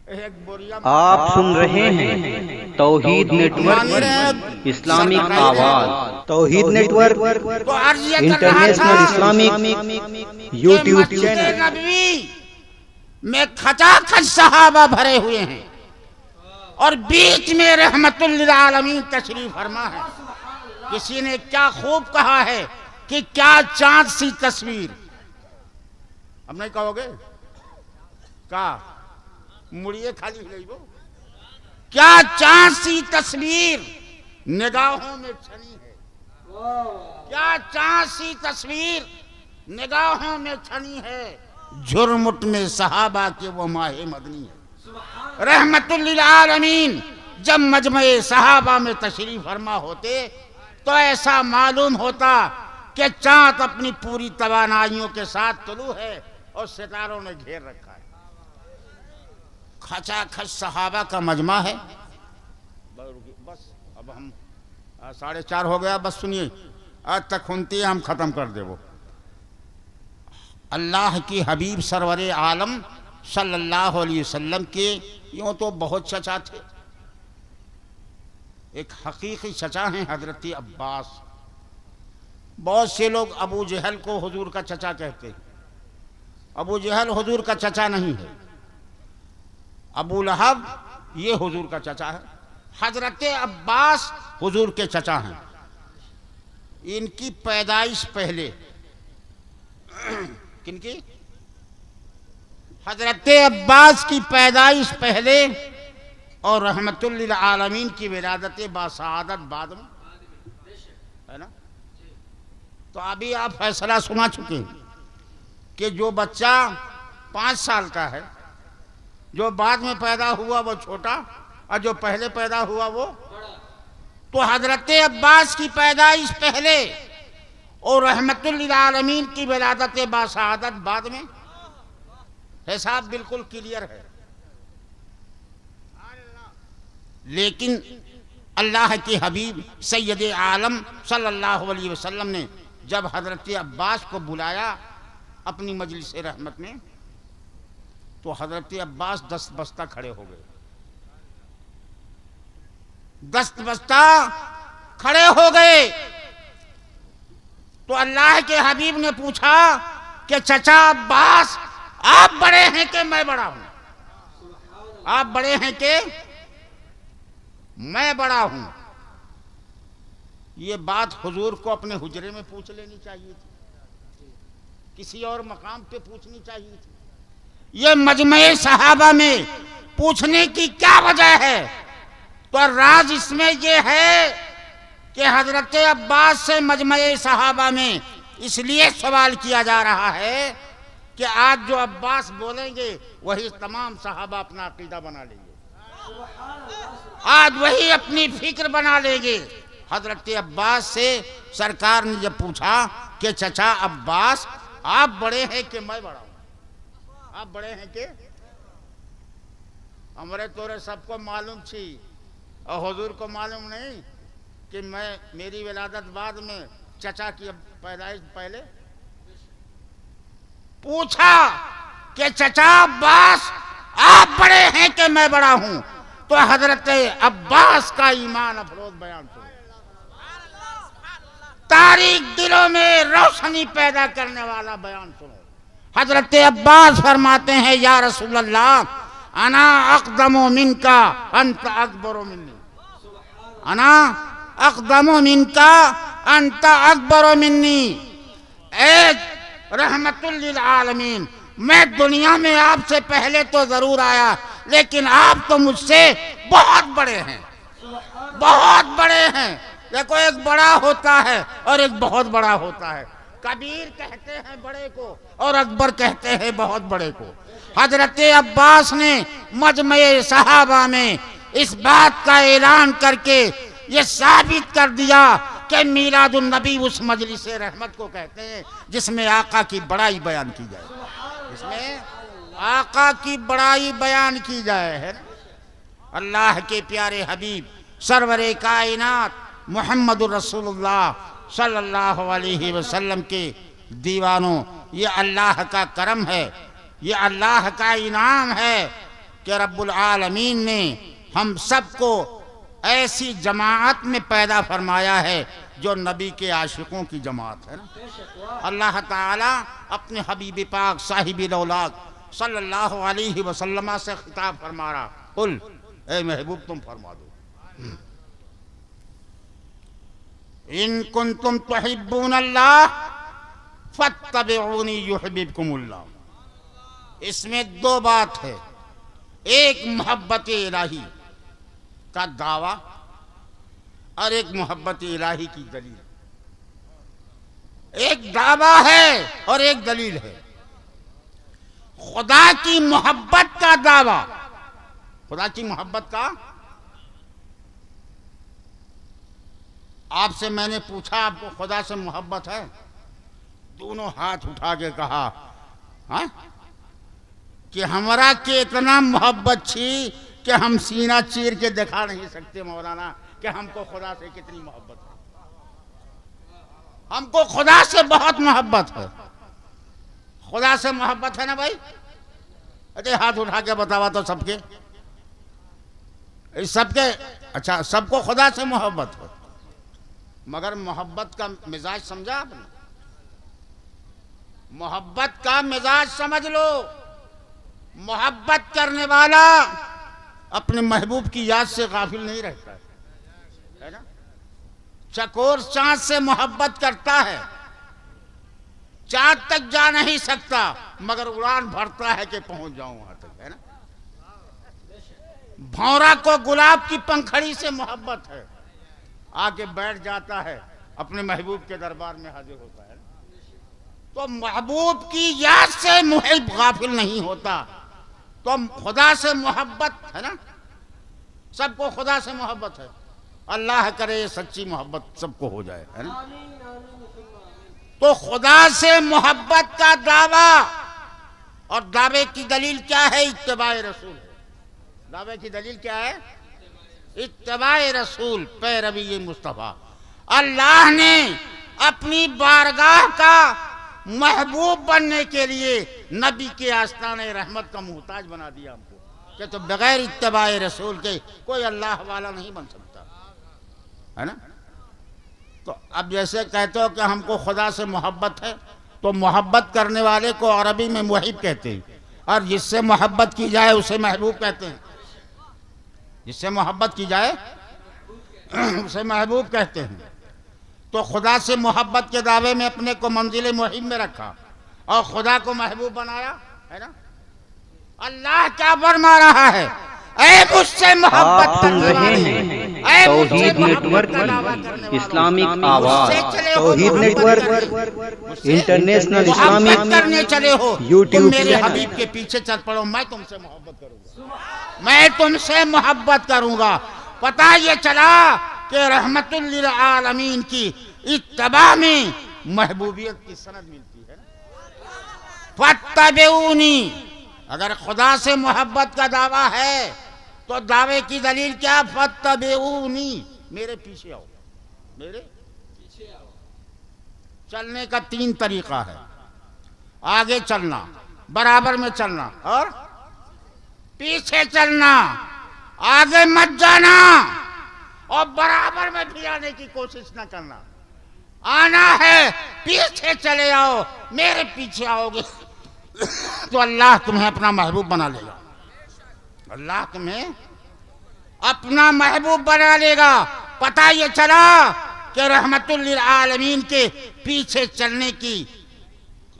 एक बोरिया, आप सुन रहे हैं तौहीद नेटवर्क इस्लामिक आवाज, Tauheed network international Islamic YouTube channel. नबी में खचाखच सहाबा भरे हुए हैं और बीच में रहमतुल लिल आलमीन तशरीफ फरमा है। किसी ने क्या खूब कहा है कि क्या चांद सी तस्वीर। अब नहीं कहोगे का मुड़िए खाली हिलाइबो। क्या चांद सी तस्वीर निगाहों में छनी है, क्या चांद सी तस्वीर निगाहों में छनी है। झुरमुट में सहाबा के वो माहे मदनी है। रहमतुल लिल आलमीन जब मजमे सहाबा में तशरीफ फरमा होते तो ऐसा मालूम होता कि चांद अपनी पूरी तवानाइयों के साथ तुलू है और सितारों ने घेर रखा है। खचाखच सहाबा का मजमा है। बस अब हम 4:30 हो गया, बस सुनिए, आज तक सुनती है, हम ख़त्म कर दे। वो अल्लाह की हबीब सरवर आलम सल्लल्लाहु अलैहि वसल्लम के यूँ तो बहुत चचा थे। एक हकीकी चचा हैं हजरत अब्बास। बहुत से लोग अबू जहल को हुजूर का चचा कहते हैं। अबू जहल हुजूर का चचा नहीं है। अबू लहब ये हुजूर का चचा है। हजरत अब्बास हुजूर के चचा हैं। इनकी पैदाइश पहले किनकी? हजरत अब्बास की पैदाइश पहले और रहमतुल लिल आलमीन की विलादत बासआदत बाद में, है ना? तो अभी आप फैसला सुना चुके हैं कि जो बच्चा 5 साल का है, जो बाद में पैदा हुआ वो छोटा और जो पहले पैदा हुआ वो। तो हजरत अब्बास की पैदाइश पहले और रहमतुल लिल आलमीन की विलादत बासआदत बाद में। हिसाब बिल्कुल क्लियर है। लेकिन अल्लाह के हबीब सैयद आलम सल्लल्लाहु अलैहि वसल्लम ने जब हजरत अब्बास को बुलाया अपनी मजलिस रहमत में, तो हजरत अब्बास दस्त बस्ता खड़े हो गए। दस्त बस्ता खड़े हो गए। तो अल्लाह के हबीब ने पूछा कि चचा अब्बास, आप बड़े हैं कि मैं बड़ा हूं? आप बड़े हैं कि मैं बड़ा हूं? ये बात हुजूर को अपने हुजरे में पूछ लेनी चाहिए थी, किसी और मकाम पे पूछनी चाहिए थी। ये मजमे सहाबा में पूछने की क्या वजह है? तो राज इसमें यह है कि हजरत अब्बास से मजमे सहाबा में इसलिए सवाल किया जा रहा है कि आज जो अब्बास बोलेंगे वही तमाम सहाबा अपना अकीदा बना लेंगे, आज वही अपनी फिक्र बना लेंगे। हजरत अब्बास से सरकार ने जब पूछा कि चचा अब्बास, आप बड़े हैं कि मैं बड़ा हूं? आप बड़े हैं कि? हमारे तोरे सबको मालूम थी और हुजूर को मालूम नहीं कि मेरी विलादत बाद में, चचा की पैदाइश पहले। पूछा कि चचा अब्बास, आप बड़े हैं कि मैं बड़ा हूं? तो हजरत अब्बास का ईमान अफरोज बयान सुनो, तारीख दिलों में रोशनी पैदा करने वाला बयान सुनो। हजरत अब्बास फरमाते हैं, या रसूल अल्लाह, अना अक़दमु मिनका अंत अकबरु मिन्नी। अना अक़दमु मिनका अंत अकबरु मिन्नी। ए रहमतुल लिल आलमीन, मैं दुनिया में आपसे पहले तो जरूर आया, लेकिन आप तो मुझसे बहुत बड़े हैं, बहुत बड़े हैं। देखो, एक बड़ा होता है और एक बहुत बड़ा होता है। कबीर कहते हैं बड़े को और अकबर कहते हैं बहुत बड़े को। हजरत अब्बास ने मजमे सहाबा में इस बात का ऐलान करके ये साबित कर दिया कि मीलादुन नबी उस मजलिस रहमत को कहते हैं जिसमें आका की बड़ाई बयान की जाए, जिसमें आका की बड़ाई बयान की जाए, है ना? अल्लाह के प्यारे हबीब सरवरे कायनात मुहम्मदुर रसूलुल्लाह सल्लल्लाहु अलैहि वसल्लम के दीवानों, ये अल्लाह का करम है, ये अल्लाह का इनाम है कि रब्बुल आलमीन ने हम सबको ऐसी जमात में पैदा फरमाया है जो नबी के आशिकों की जमात है ना। अल्लाह ताला अपने हबीब पाक साहिब औलाद सल्लल्लाहु अलैहि वसल्लम से खिताब फरमा रहा, कुल ए महबूब तुम फरमा दो, इन कुंतुम तुहिब्बून अल्लाह फत्तबिऊनी युहिब्बुकुमुल्लाह। इसमें दो बात है, एक मोहब्बत इलाही का दावा और एक मोहब्बत इलाही की दलील। एक दावा है और एक दलील है। खुदा की मोहब्बत का दावा, खुदा की मोहब्बत का आपसे मैंने पूछा आपको खुदा से मोहब्बत है? दोनों हाथ उठा के कहा हाँ कि हमरा के इतना मोहब्बत थी कि हम सीना चीर के दिखा नहीं सकते मौलाना कि हमको खुदा से कितनी मोहब्बत है। हमको खुदा से बहुत मोहब्बत है। खुदा से मोहब्बत है ना भाई? अरे हाथ उठा के बतावा तो सबके, सबके अच्छा सबको खुदा से मोहब्बत है, मगर मोहब्बत का मिजाज समझा आपने? मोहब्बत का मिजाज समझ लो। मोहब्बत करने वाला अपने महबूब की याद से गाफिल नहीं रहता है ना? चकोर चांद से मोहब्बत करता है, चांद तक जा नहीं सकता मगर उड़ान भरता है कि पहुंच जाऊं वहां तक, है ना? भौरा को गुलाब की पंखड़ी से मोहब्बत है, आके बैठ जाता है, अपने महबूब के दरबार में हाजिर होता है। तो महबूब की याद से मुहिब गाफिल नहीं होता। तो खुदा से मोहब्बत है ना, सबको खुदा से मोहब्बत है। अल्लाह करे सच्ची मोहब्बत सबको हो जाए, है ना? तो खुदा से मोहब्बत का दावा, और दावे की दलील क्या है? इत्तिबाए रसूल। दावे की दलील क्या है? इत्तिबाए रसूल, पैरवी मुस्तफा। अल्लाह ने अपनी बारगाह का महबूब बनने के लिए नबी के आस्ताने रहमत का मुहताज बना दिया हमको कि तो बगैर इत्तिबाए रसूल के कोई अल्लाह वाला नहीं बन सकता, है ना? तो अब जैसे कहते हो कि हमको खुदा से मोहब्बत है, तो मोहब्बत करने वाले को अरबी में मुहिब कहते हैं, और जिससे मोहब्बत की जाए उसे महबूब कहते हैं। जिससे मोहब्बत की जाए उसे महबूब कहते हैं। तो खुदा से मोहब्बत के दावे में अपने को मंजिल मुहिब में रखा और खुदा को महबूब बनाया, है ना? अल्लाह क्या फरमा रहा है? ऐ मुझसे मोहब्बत करने वाले, तौहीद नेटवर्क इस्लामिक आवाज, तौहीद नेटवर्क इंटरनेशनल इस्लामिक करने चले हो यूट्यूब मेरे हबीब के पीछे चल पड़ो, मैं तुमसे मोहब्बत करूंगा, मैं तुमसे मोहब्बत करूंगा। पता ये चला कि रहमतुल लिल आलमीन की इत्तबा में महबूबियत की सनद मिलती है। फत्तबिऊनी, अगर खुदा से मोहब्बत का दावा है तो दावे की दलील क्या? फत्तबिऊनी, मेरे पीछे आओ, मेरे पीछे आओ। चलने का 3 तरीका है। आगे चलना, बराबर में चलना और पीछे चलना। आगे मत जाना और बराबर में भी आने की कोशिश न करना। आना है, पीछे चले आओ, मेरे पीछे आओगे तो अल्लाह तुम्हें अपना महबूब बना लेगा। अल्लाह तुम्हें अपना महबूब बना लेगा। पता ये चला कि रहमतुल लिल आलमीन के पीछे चलने की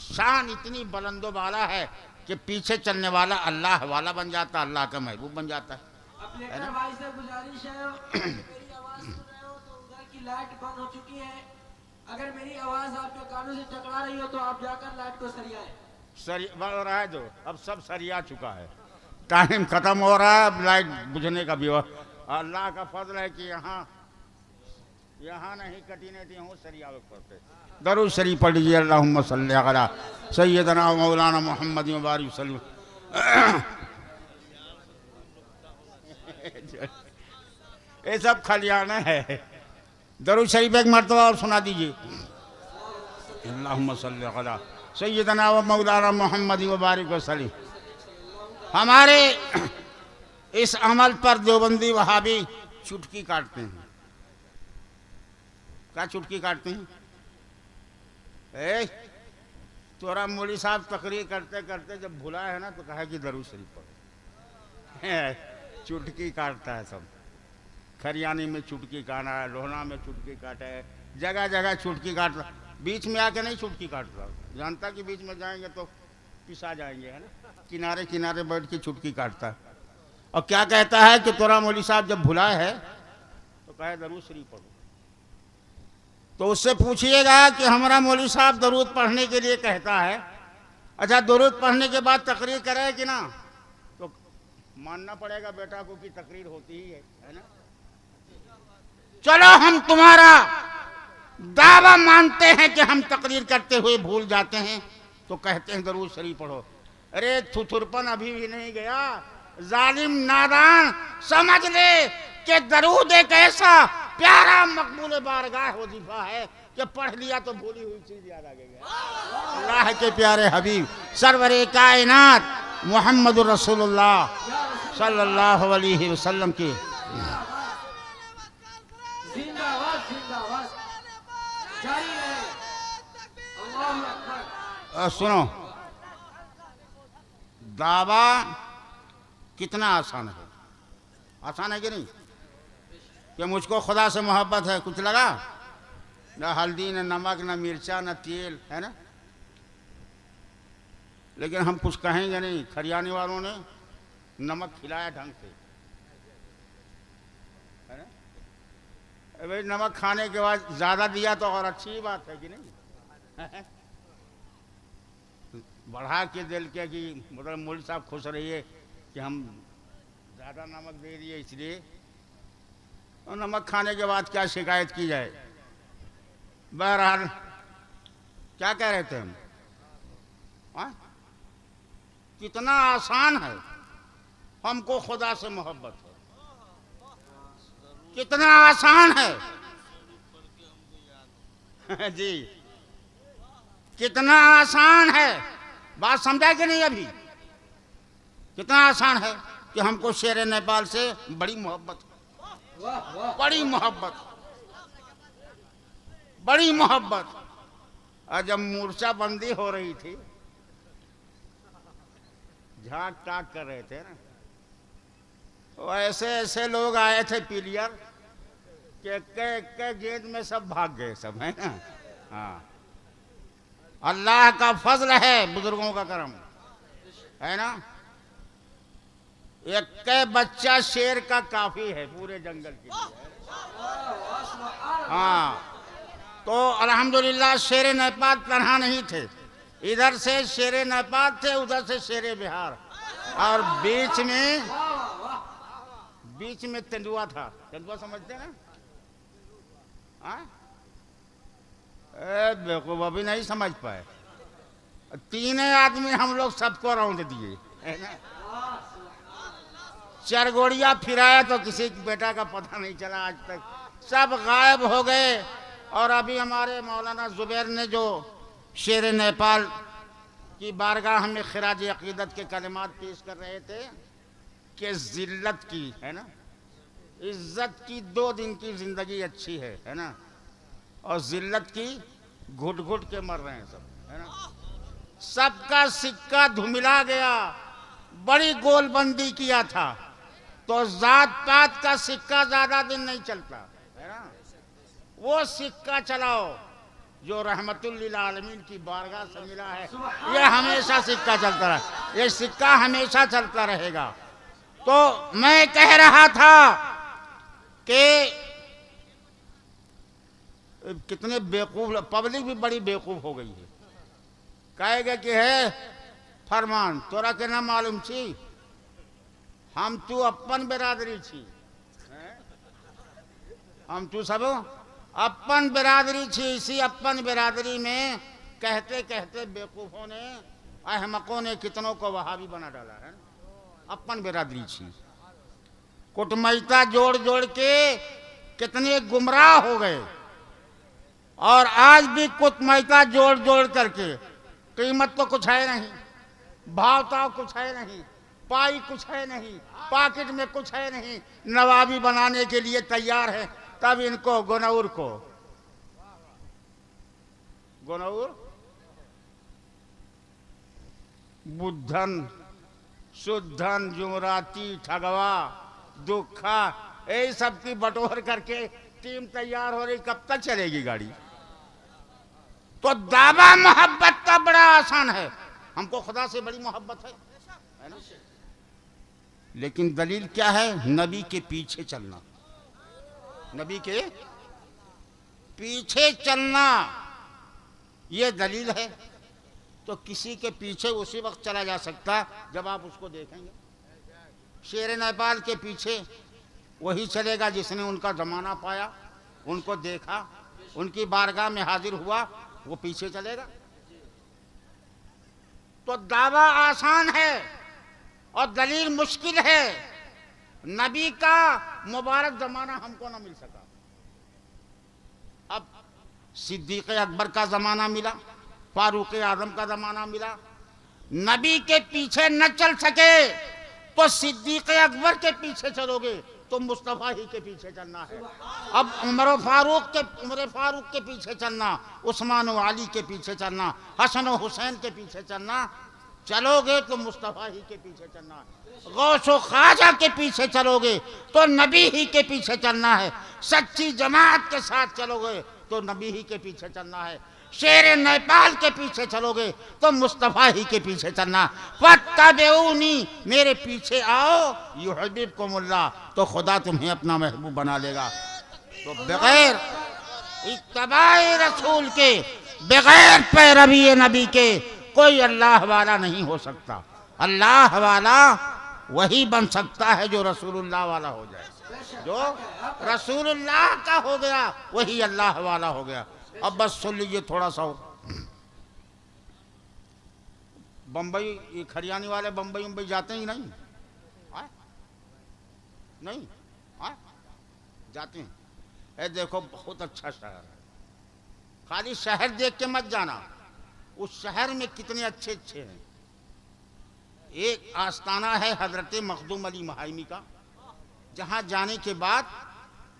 शान इतनी बुलंदो बाला है कि पीछे चलने वाला अल्लाह वाला बन जाता, अल्लाह का महबूब बन जाता है। भाई से गुजारिश है, मेरी आवाज सुन रहे हो तो उधर की लाइट बंद हो चुकी है। अगर मेरी आवाज आपके कानों से टकरा रही हो तो आप जाकर लाइट को सरियाएं। हो रहा है जो अब सब सरिया चुका है, टाइम खत्म हो रहा है, अब लाइट बुझने का भी हो। अल्लाह का फजल है कि यहाँ नहीं कटीने थी, हूँ सरिया पड़ते। दरूद शरीफ पढ़ लीजिए, अल्लाहुम्मा सल्ली अला सय्यदना मौलाना मोहम्मद व बारिक वसल्लम। ये सब खलियाना है। दरूद शरीफ एक मरतबा और सुना दीजिए। अल्लाहुम्मा सल्ली अला सय्यदना व मौलाना मोहम्मद व बारिक वसल्लम। हमारे इस अमल पर देवबंदी वहाबी चुटकी काटते हैं। क्या चुटकी काटते हैं? तोरा मौलवी साहब तकरीर करते करते जब भुला है ना तो कहा कि दरूद शरीफ पढ़ो। चुटकी काटता है सब। खरियानी में चुटकी काटा है, लोहना में चुटकी काटा है, जगह जगह चुटकी काट रहा। बीच में आके नहीं चुटकी काट रहा, जानता कि बीच में जाएंगे तो पिसा जाएंगे, है ना? किनारे किनारे बैठ के चुटकी काटता है। और क्या कहता है कि तोरा मौलवी साहब जब भुलाए है तो कहे दरूद शरीफ पढ़ो। तो उससे पूछिएगा कि हमारा मौलवी साहब दरूद पढ़ने के लिए कहता है, अच्छा दरूद पढ़ने के बाद तकरीर करे कि ना? तो मानना पड़ेगा बेटा को कि तकरीर होती ही है ना? चलो हम तुम्हारा दावा मानते हैं कि हम तकरीर करते हुए भूल जाते हैं, तो कहते हैं दरूद शरीफ पढ़ो। अरे थुथुरपन अभी भी नहीं गया, जालिम नादान, समझ ले कि दरूद एक ऐसा प्यारा मकबूल बारगाह वजीफा है कि पढ़ लिया तो भूली हुई चीज याद आ गई। अल्लाह के प्यारे हबीब सरवरे कायनात मोहम्मद रसूलुल्लाह सल्लल्लाहु अलैहि वसल्लम की जिंदाबाद जिंदाबाद जारी रहे। अल्लाहु अकबर। सुनो, दावा कितना आसान है, आसान है कि नहीं? कि मुझको खुदा से मोहब्बत है, कुछ लगा ना हल्दी न नमक न मिर्चा न तेल, है ना? लेकिन हम कुछ कहेंगे नहीं। खरियाने वालों ने नमक खिलाया ढंग से, है ना? भाई नमक खाने के बाद ज्यादा दिया तो और अच्छी बात है कि नहीं? बढ़ा के दिल के कि मतलब मौलवी साहब खुश रहिए कि हम ज्यादा नमक दे दिए इसलिए, और नमक खाने के बाद क्या शिकायत की जाए। बहरहाल क्या कह रहे थे हम? कितना आसान है, हमको खुदा से मोहब्बत है, कितना आसान है जी, कितना आसान है। बात समझा कि नहीं? अभी कितना आसान है कि हमको शेर नेपाल से बड़ी मोहब्बत, बड़ी मोहब्बत, बड़ी मोहब्बत। और जब मूर्छा बंदी हो रही थी, झाक टाक कर रहे थे ना, तो ऐसे ऐसे लोग आए थे पीलियर के गेंद में सब भाग गए सब, है ना? हाँ, अल्लाह का फजल है, बुजुर्गों का करम है ना। एक बच्चा शेर का काफी है पूरे जंगल के लिए। हाँ, तो अल्हम्दुलिल्लाह शेर नेपाल तनहा नहीं थे, इधर से शेर नेपाल थे, उधर से शेर बिहार, और बीच में तेंदुआ था। तेंदुआ समझते ना? बेवकूफ अभी नहीं समझ पाए। तीनों आदमी हम लोग सबको रौंद दिए, है ना? चरगोड़िया फिराया तो किसी बेटा का पता नहीं चला आज तक, सब गायब हो गए। और अभी हमारे मौलाना जुबैर ने जो शेर नेपाल की बारगाह में खिराज अकीदत के कलिमात पेश कर रहे थे कि जिल्लत की, है ना, इज्जत की 2 दिन की जिंदगी अच्छी है ना, और जिल्लत की घुट घुट के मर रहे हैं सब, है ना? सबका सिक्का धुमिला गया, बड़ी गोलबंदी किया था, तो जात पात का सिक्का ज्यादा दिन नहीं चलता, है ना? वो सिक्का चलाओ जो रहमतुल लिल आलमीन की बारगाह से मिला है, ये हमेशा सिक्का चलता रहा, ये सिक्का हमेशा चलता रहेगा। तो मैं कह रहा था कि कितने बेवकूफ, पब्लिक भी बड़ी बेवकूफ हो गई है। कहेगा कि है फरमान तोरा के ना मालूम छी, हम तू अपन बिरादरी छी, हम तू सब अपन बिरादरी छी। इसी अपन बिरादरी में कहते कहते बेवकूफों ने, अहमकों ने कितनों को वहाबी बना डाला है। अपन बिरादरी छी, कुटमैता जोड़ जोड़ के कितने गुमराह हो गए, और आज भी कुटमैता जोड़ जोड़ करके कीमत तो कुछ है नहीं, भाव ताव कुछ है नहीं, पाई कुछ है नहीं, पॉकेट में कुछ है नहीं, नवाबी बनाने के लिए तैयार है। तब इनको गोनौर को, गोनौर बुद्धन शुद्धन जुमराती ठगवा दुखा, यही सब की बटोर करके टीम तैयार हो रही। कब तक चलेगी गाड़ी? तो दावा मोहब्बत का बड़ा आसान है, हमको खुदा से बड़ी मोहब्बत है ना? लेकिन दलील क्या है? नबी के पीछे चलना, नबी के पीछे चलना, ये दलील है। तो किसी के पीछे उसी वक्त चला जा सकता जब आप उसको देखेंगे। शेर नेपाल के पीछे वही चलेगा जिसने उनका जमाना पाया, उनको देखा, उनकी बारगाह में हाजिर हुआ, वो पीछे चलेगा? तो दावा आसान है और दलील मुश्किल है। नबी का मुबारक जमाना हमको ना मिल सका। अब सिद्दीक अकबर का जमाना मिला, फारूक आजम का जमाना मिला। नबी के पीछे न चल सके तो सिद्दीक अकबर के पीछे चलोगे तो मुस्तफा ही के पीछे चलना है। अब उमर फारूक के पीछे चलना, उस्मान व अली के पीछे चलना, हसन व हुसैन के पीछे चलना, चलोगे तो मुस्तफा ही के पीछे चलना है। गौस व ख्वाजा के पीछे चलोगे तो नबी ही के पीछे चलना है। सच्ची जमात के साथ चलोगे तो नबी ही के पीछे चलना है। शेर नेपाल के पीछे चलोगे तो मुस्तफा ही के पीछे चलना। फत्तबिऊनी, मेरे पीछे आओ, युहिब्बुकुमुल्लाह, तो खुदा तुम्हें अपना महबूब बना लेगा। तो बगैर इत्तबाए रसूल के, बगैर पैरवी नबी के कोई अल्लाह वाला नहीं हो सकता। अल्लाह वाला वही बन सकता है जो रसूलुल्लाह वाला हो जाए। जो रसूलुल्लाह का हो गया वही अल्लाह वाला हो गया। अब बस सुन लीजिए थोड़ा सा। बम्बई, ये खरियानी वाले बम्बई जाते ही नहीं? नहीं जाते हैं। ए देखो, बहुत अच्छा शहर है। खाली शहर देख के मत जाना, उस शहर में कितने अच्छे अच्छे हैं। एक आस्ताना है हजरत मखदूम अली महाइमी का, जहां जाने के बाद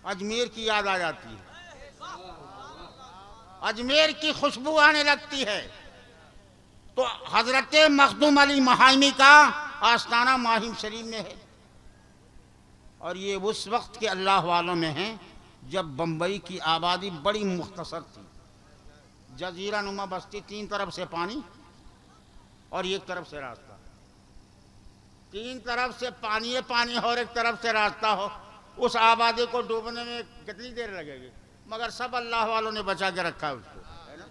अजमेर की याद आ जाती है, अजमेर की खुशबू आने लगती है। तो हजरत मखदूम अली महाइमी का आस्ताना माहिम शरीफ में है। और ये उस वक्त के अल्लाह वालों में है जब बम्बई की आबादी बड़ी मुख्तसर थी। जजीरा नुमा बस्ती, 3 तरफ से पानी और एक तरफ से रास्ता। 3 तरफ से पानी पानी और एक तरफ से रास्ता हो, उस आबादी को डूबने में कितनी देर लगेगी? मगर सब अल्लाह वालों ने बचा के रखा है उसको, है ना।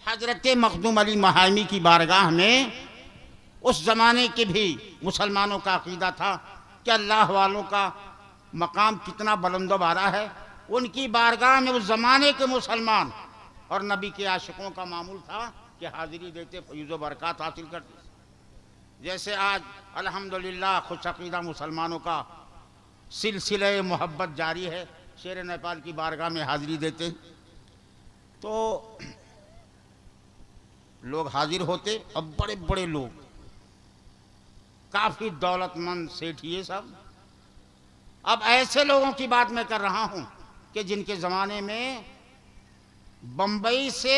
हजरत मखदूम अली महाइमी की बारगाह में उस जमाने के भी मुसलमानों का अकीदा था कि अल्लाह वालों का मकाम कितना बुलंद बाला है। उनकी बारगाह में उस जमाने के मुसलमान और नबी के आशिकों का मामूल था कि हाजिरी देते, फैज़ व बरक़ात हासिल करते। जैसे आज अल्हम्दुलिल्लाह खुश अकीदा मुसलमानों का सिलसिले मोहब्बत जारी है, शेर नेपाल की बारगाह में हाजिरी देते तो लोग हाजिर होते। अब बड़े बड़े लोग, काफी दौलतमंद सेठ, ये सब। अब ऐसे लोगों की बात मैं कर रहा हूं कि जिनके जमाने में बंबई से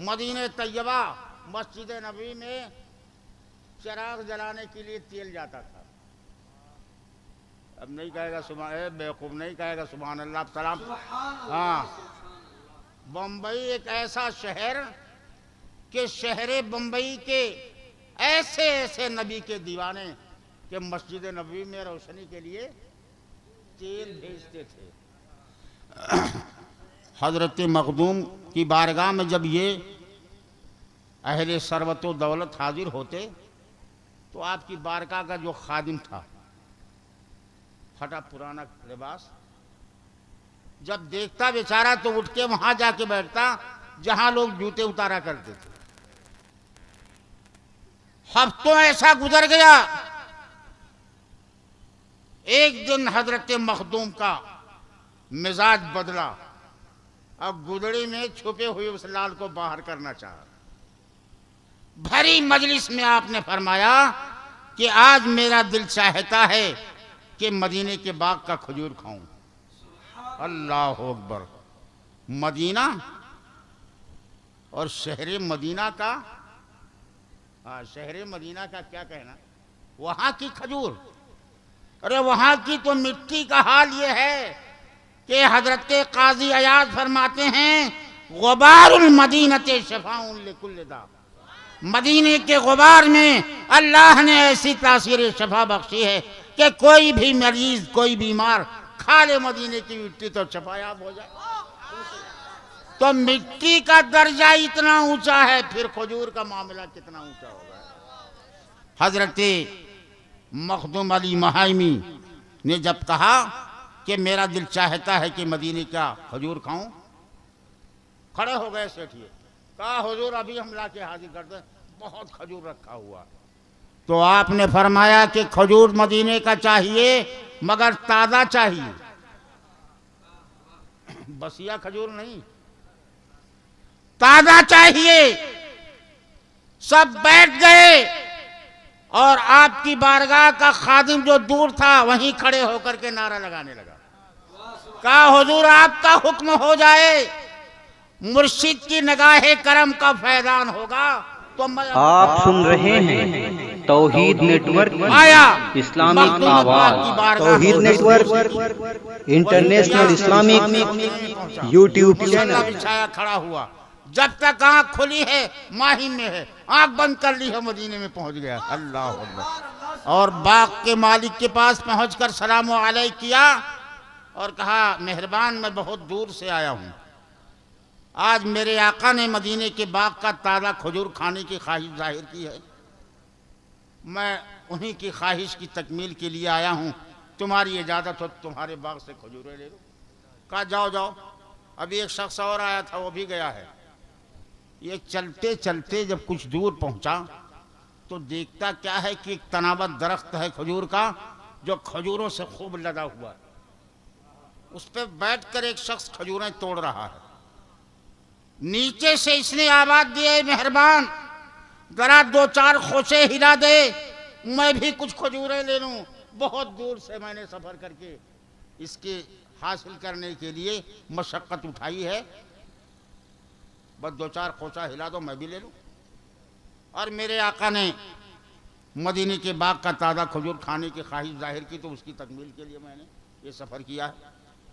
मदीने तैयबा मस्जिद नबी में चिराग जलाने के लिए तेल जाता था। अब नहीं कहेगा सुभान, बेवकूफ नहीं कहेगा सुभान अल्लाह सलाम। हाँ, बम्बई एक ऐसा शहर कि शहरे बम्बई के ऐसे ऐसे नबी के दीवाने कि मस्जिद नबी में रोशनी के लिए तेल भेजते थे। हजरत मखदूम की बारगाह में जब ये अहले सरवतो दौलत हाजिर होते तो आपकी बारगाह का जो खादिम था, फटा पुराना लिबास, जब देखता बेचारा तो उठ के वहां जाके बैठता जहां लोग जूते उतारा करते थे। हफ्तों ऐसा गुजर गया, एक दिन हजरत मखदूम का मिजाज बदला और गुदड़ी में छुपे हुए उस लाल को बाहर करना चाहा। भरी मजलिस में आपने फरमाया कि आज मेरा दिल चाहता है कि मदीने के बाग का खजूर खाऊं। अल्लाह अकबर। मदीना और शहर मदीना का, शहर मदीना का क्या कहना, वहां की खजूर। अरे वहां की तो मिट्टी का हाल ये है कि हजरत काजी अयाज फरमाते हैं, गुबारुल मदीनते शफाउन लिकुल्ल दा। मदीने के गुबार में अल्लाह ने ऐसी तासीर शफा बख्शी है कि कोई भी मरीज, कोई बीमार खा ले मदीने की मिट्टी तो शफायाब हो जाए। तो मिट्टी का दर्जा इतना ऊंचा है, फिर खजूर का मामला कितना ऊंचा होगा। हजरत मखदूम अली महाइमी ने जब कहा कि मेरा दिल चाहता है कि मदीने का खजूर खाऊं। खड़े हो गए सेठिए, कहा हुजूर अभी हम ला के हाजिर कर दें, बहुत खजूर रखा हुआ। तो आपने फरमाया कि खजूर मदीने का चाहिए मगर ताज़ा चाहिए, बसिया खजूर नहीं, ताज़ा चाहिए। सब बैठ गए और आपकी बारगाह का खादिम जो दूर था वहीं खड़े होकर के नारा लगाने लगा, कहा हुजूर आपका हुक्म हो जाए, मुर्शिद की निगाहे करम का फैजान होगा तो मैं। आप सुन रहे हैं तौहीद नेटवर्क आया इस्लामिक आवाज, Tauheed network international Islamic YouTube channel. बिछाया खड़ा हुआ, जब तक आंख खुली है माहिम में है, आंख बंद कर ली है मदीने में पहुंच गया। अल्लाह अकबर। और बाग के मालिक के पास पहुंचकर सलाम अलैकुम किया और कहा मेहरबान मैं बहुत दूर से आया हूं, आज मेरे आका ने मदीने के बाग का ताज़ा खजूर खाने की ख्वाहिश जाहिर की है, मैं उन्हीं की ख्वाहिश की तकमील के लिए आया हूं, तुम्हारी इजाज़त हो तुम्हारे बाग से खजूरें ले लो। कहा जाओ जाओ। अभी एक शख्स और आया था, वो भी गया है। ये चलते चलते जब कुछ दूर पहुंचा तो देखता क्या है कि एक तनावत दरख्त है खजूर का जो खजूरों से खूब लदा हुआ है, उस पर बैठकर एक शख्स खजूरें तोड़ रहा है। नीचे से इसने आवाज दी, मेहरबान जरा दो चार खोसे हिला दे, मैं भी कुछ खजूरें ले लूं, बहुत दूर से मैंने सफर करके इसके हासिल करने के लिए मशक्कत उठाई है, बस दो चार खोसा हिला दो मैं भी ले लूं। और मेरे आका ने मदीने के बाग का ताज़ा खजूर खाने की ख्वाहिश जाहिर की तो उसकी तकमील के लिए मैंने ये सफ़र किया है।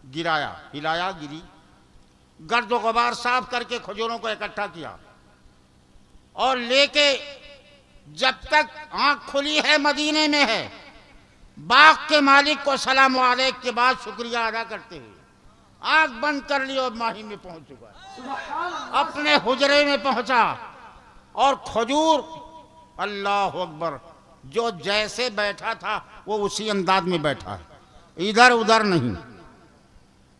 गिराया, हिलाया, गिरी, गर्द गुबार साफ करके खजूरों को इकट्ठा किया और लेके जब तक आंख खुली है मदीने में है, बाग के मालिक को सलाम अलैकुम के बाद शुक्रिया अदा करते हुए आंख बंद कर ली और माही में पहुंच चुका है, अपने हुजरे में पहुंचा और खजूर, अल्लाह अकबर, जो जैसे बैठा था वो उसी अंदाज में बैठा है, इधर उधर नहीं।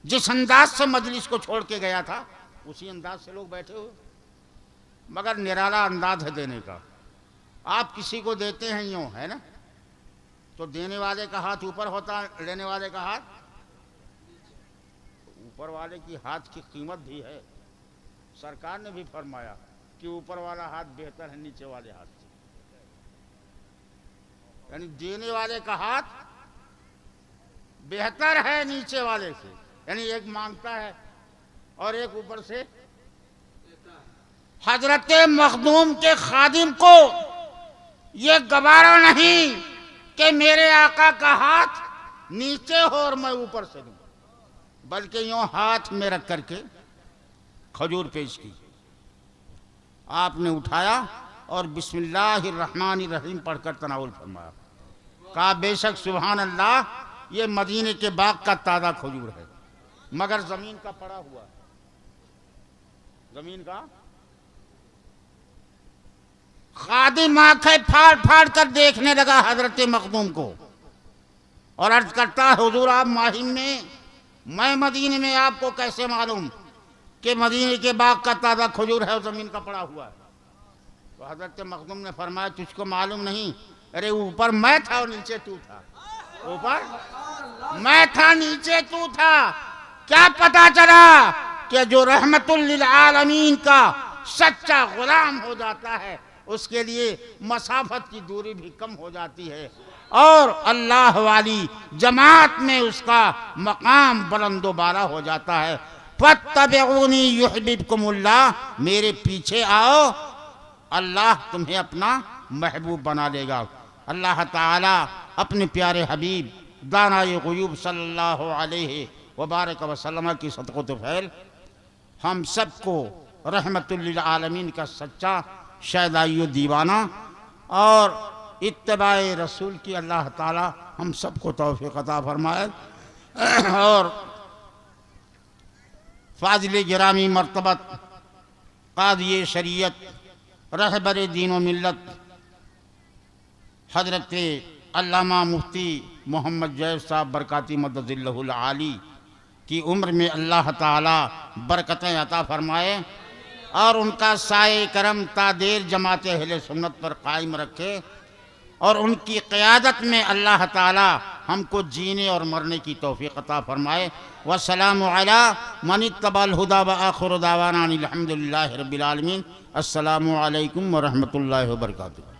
जिस अंदाज से मजलिस को छोड़ के गया था उसी अंदाज से लोग बैठे हुए, मगर निराला अंदाज है देने का। आप किसी को देते हैं यूं, है ना, तो देने वाले का हाथ ऊपर होता, लेने वाले का हाथ ऊपर वाले की हाथ की कीमत भी है। सरकार ने भी फरमाया कि ऊपर वाला हाथ बेहतर है नीचे वाले हाथ से, यानी देने वाले का हाथ बेहतर है नीचे वाले से, यानी एक मांगता है और एक ऊपर से। हजरत मखदूम के खादिम को ये गवारा नहीं कि मेरे आका का हाथ नीचे हो और मैं ऊपर से दूं, बल्कि यूं हाथ में रख करके खजूर पेश की। आपने उठाया और बिस्मिल्लाहिर्रहमानिर्रहीम पढ़कर तनाउल फरमाया, कहा बेशक सुभान अल्लाह, ये मदीने के बाग का ताज़ा खजूर है मगर जमीन का पड़ा हुआ है, जमीन का। खादिम आंखें फाड़ फाड़ कर देखने लगा हजरत मखदूम को और अर्ज करता है हुजूर आप माहिम में, मैं मदीने में, आपको कैसे मालूम कि मदीने के बाग का ताज़ा खजूर है और ज़मीन का पड़ा हुआ है। तो हजरत मखदूम ने फरमाया तुझको मालूम नहीं, अरे ऊपर मैं था और नीचे तू था, ऊपर मैं था नीचे तू था। क्या पता चला कि जो रहमतुल लिल आलमीन का सच्चा गुलाम हो जाता है उसके लिए मसाफत की दूरी भी कम हो जाती है और अल्लाह वाली जमात में उसका मकाम बुलंदो बाला हो जाता है। फत्तबिऊनी युहिब्बुकुमुल्लाह, मेरे पीछे आओ, अल्लाह तुम्हें अपना महबूब बना लेगा। अल्लाह ताला अपने प्यारे हबीब दानाए ग़ुयूब सल्लल्लाहु अलैहि वबारक वसल्लम की सदक़त फैल हम सबको रहमतुल लिल आलमीन का सच्चा शहदाई दीवाना और इत्तबाए रसूल की अल्लाह ताला हम सबको तौफीक अता फरमाए और फाजिल गिरामी मर्तबत कादी शरीयत रहबर दीन व मिल्लत हजरत अल्लामा मुफ्ती मोहम्मद जैब साहब बरकाती मददिल्लहुल आली की उम्र में अल्लाह ताला बरकतें अता फरमाए और उनका साए करम तादेर जमात अहले सुन्नत पर कायम रखे और उनकी क़यादत में अल्लाह ताला हमको जीने और मरने की तौफीक अता फरमाए। वस्सलामु अला मन इत्तबअल हुदा व आखिरु दावाना अनिल हम्दुलिल्लाहि रब्बिल आलमीन। अस्सलामु अलैकुम व रहमतुल्लाहि व बरकातुहू।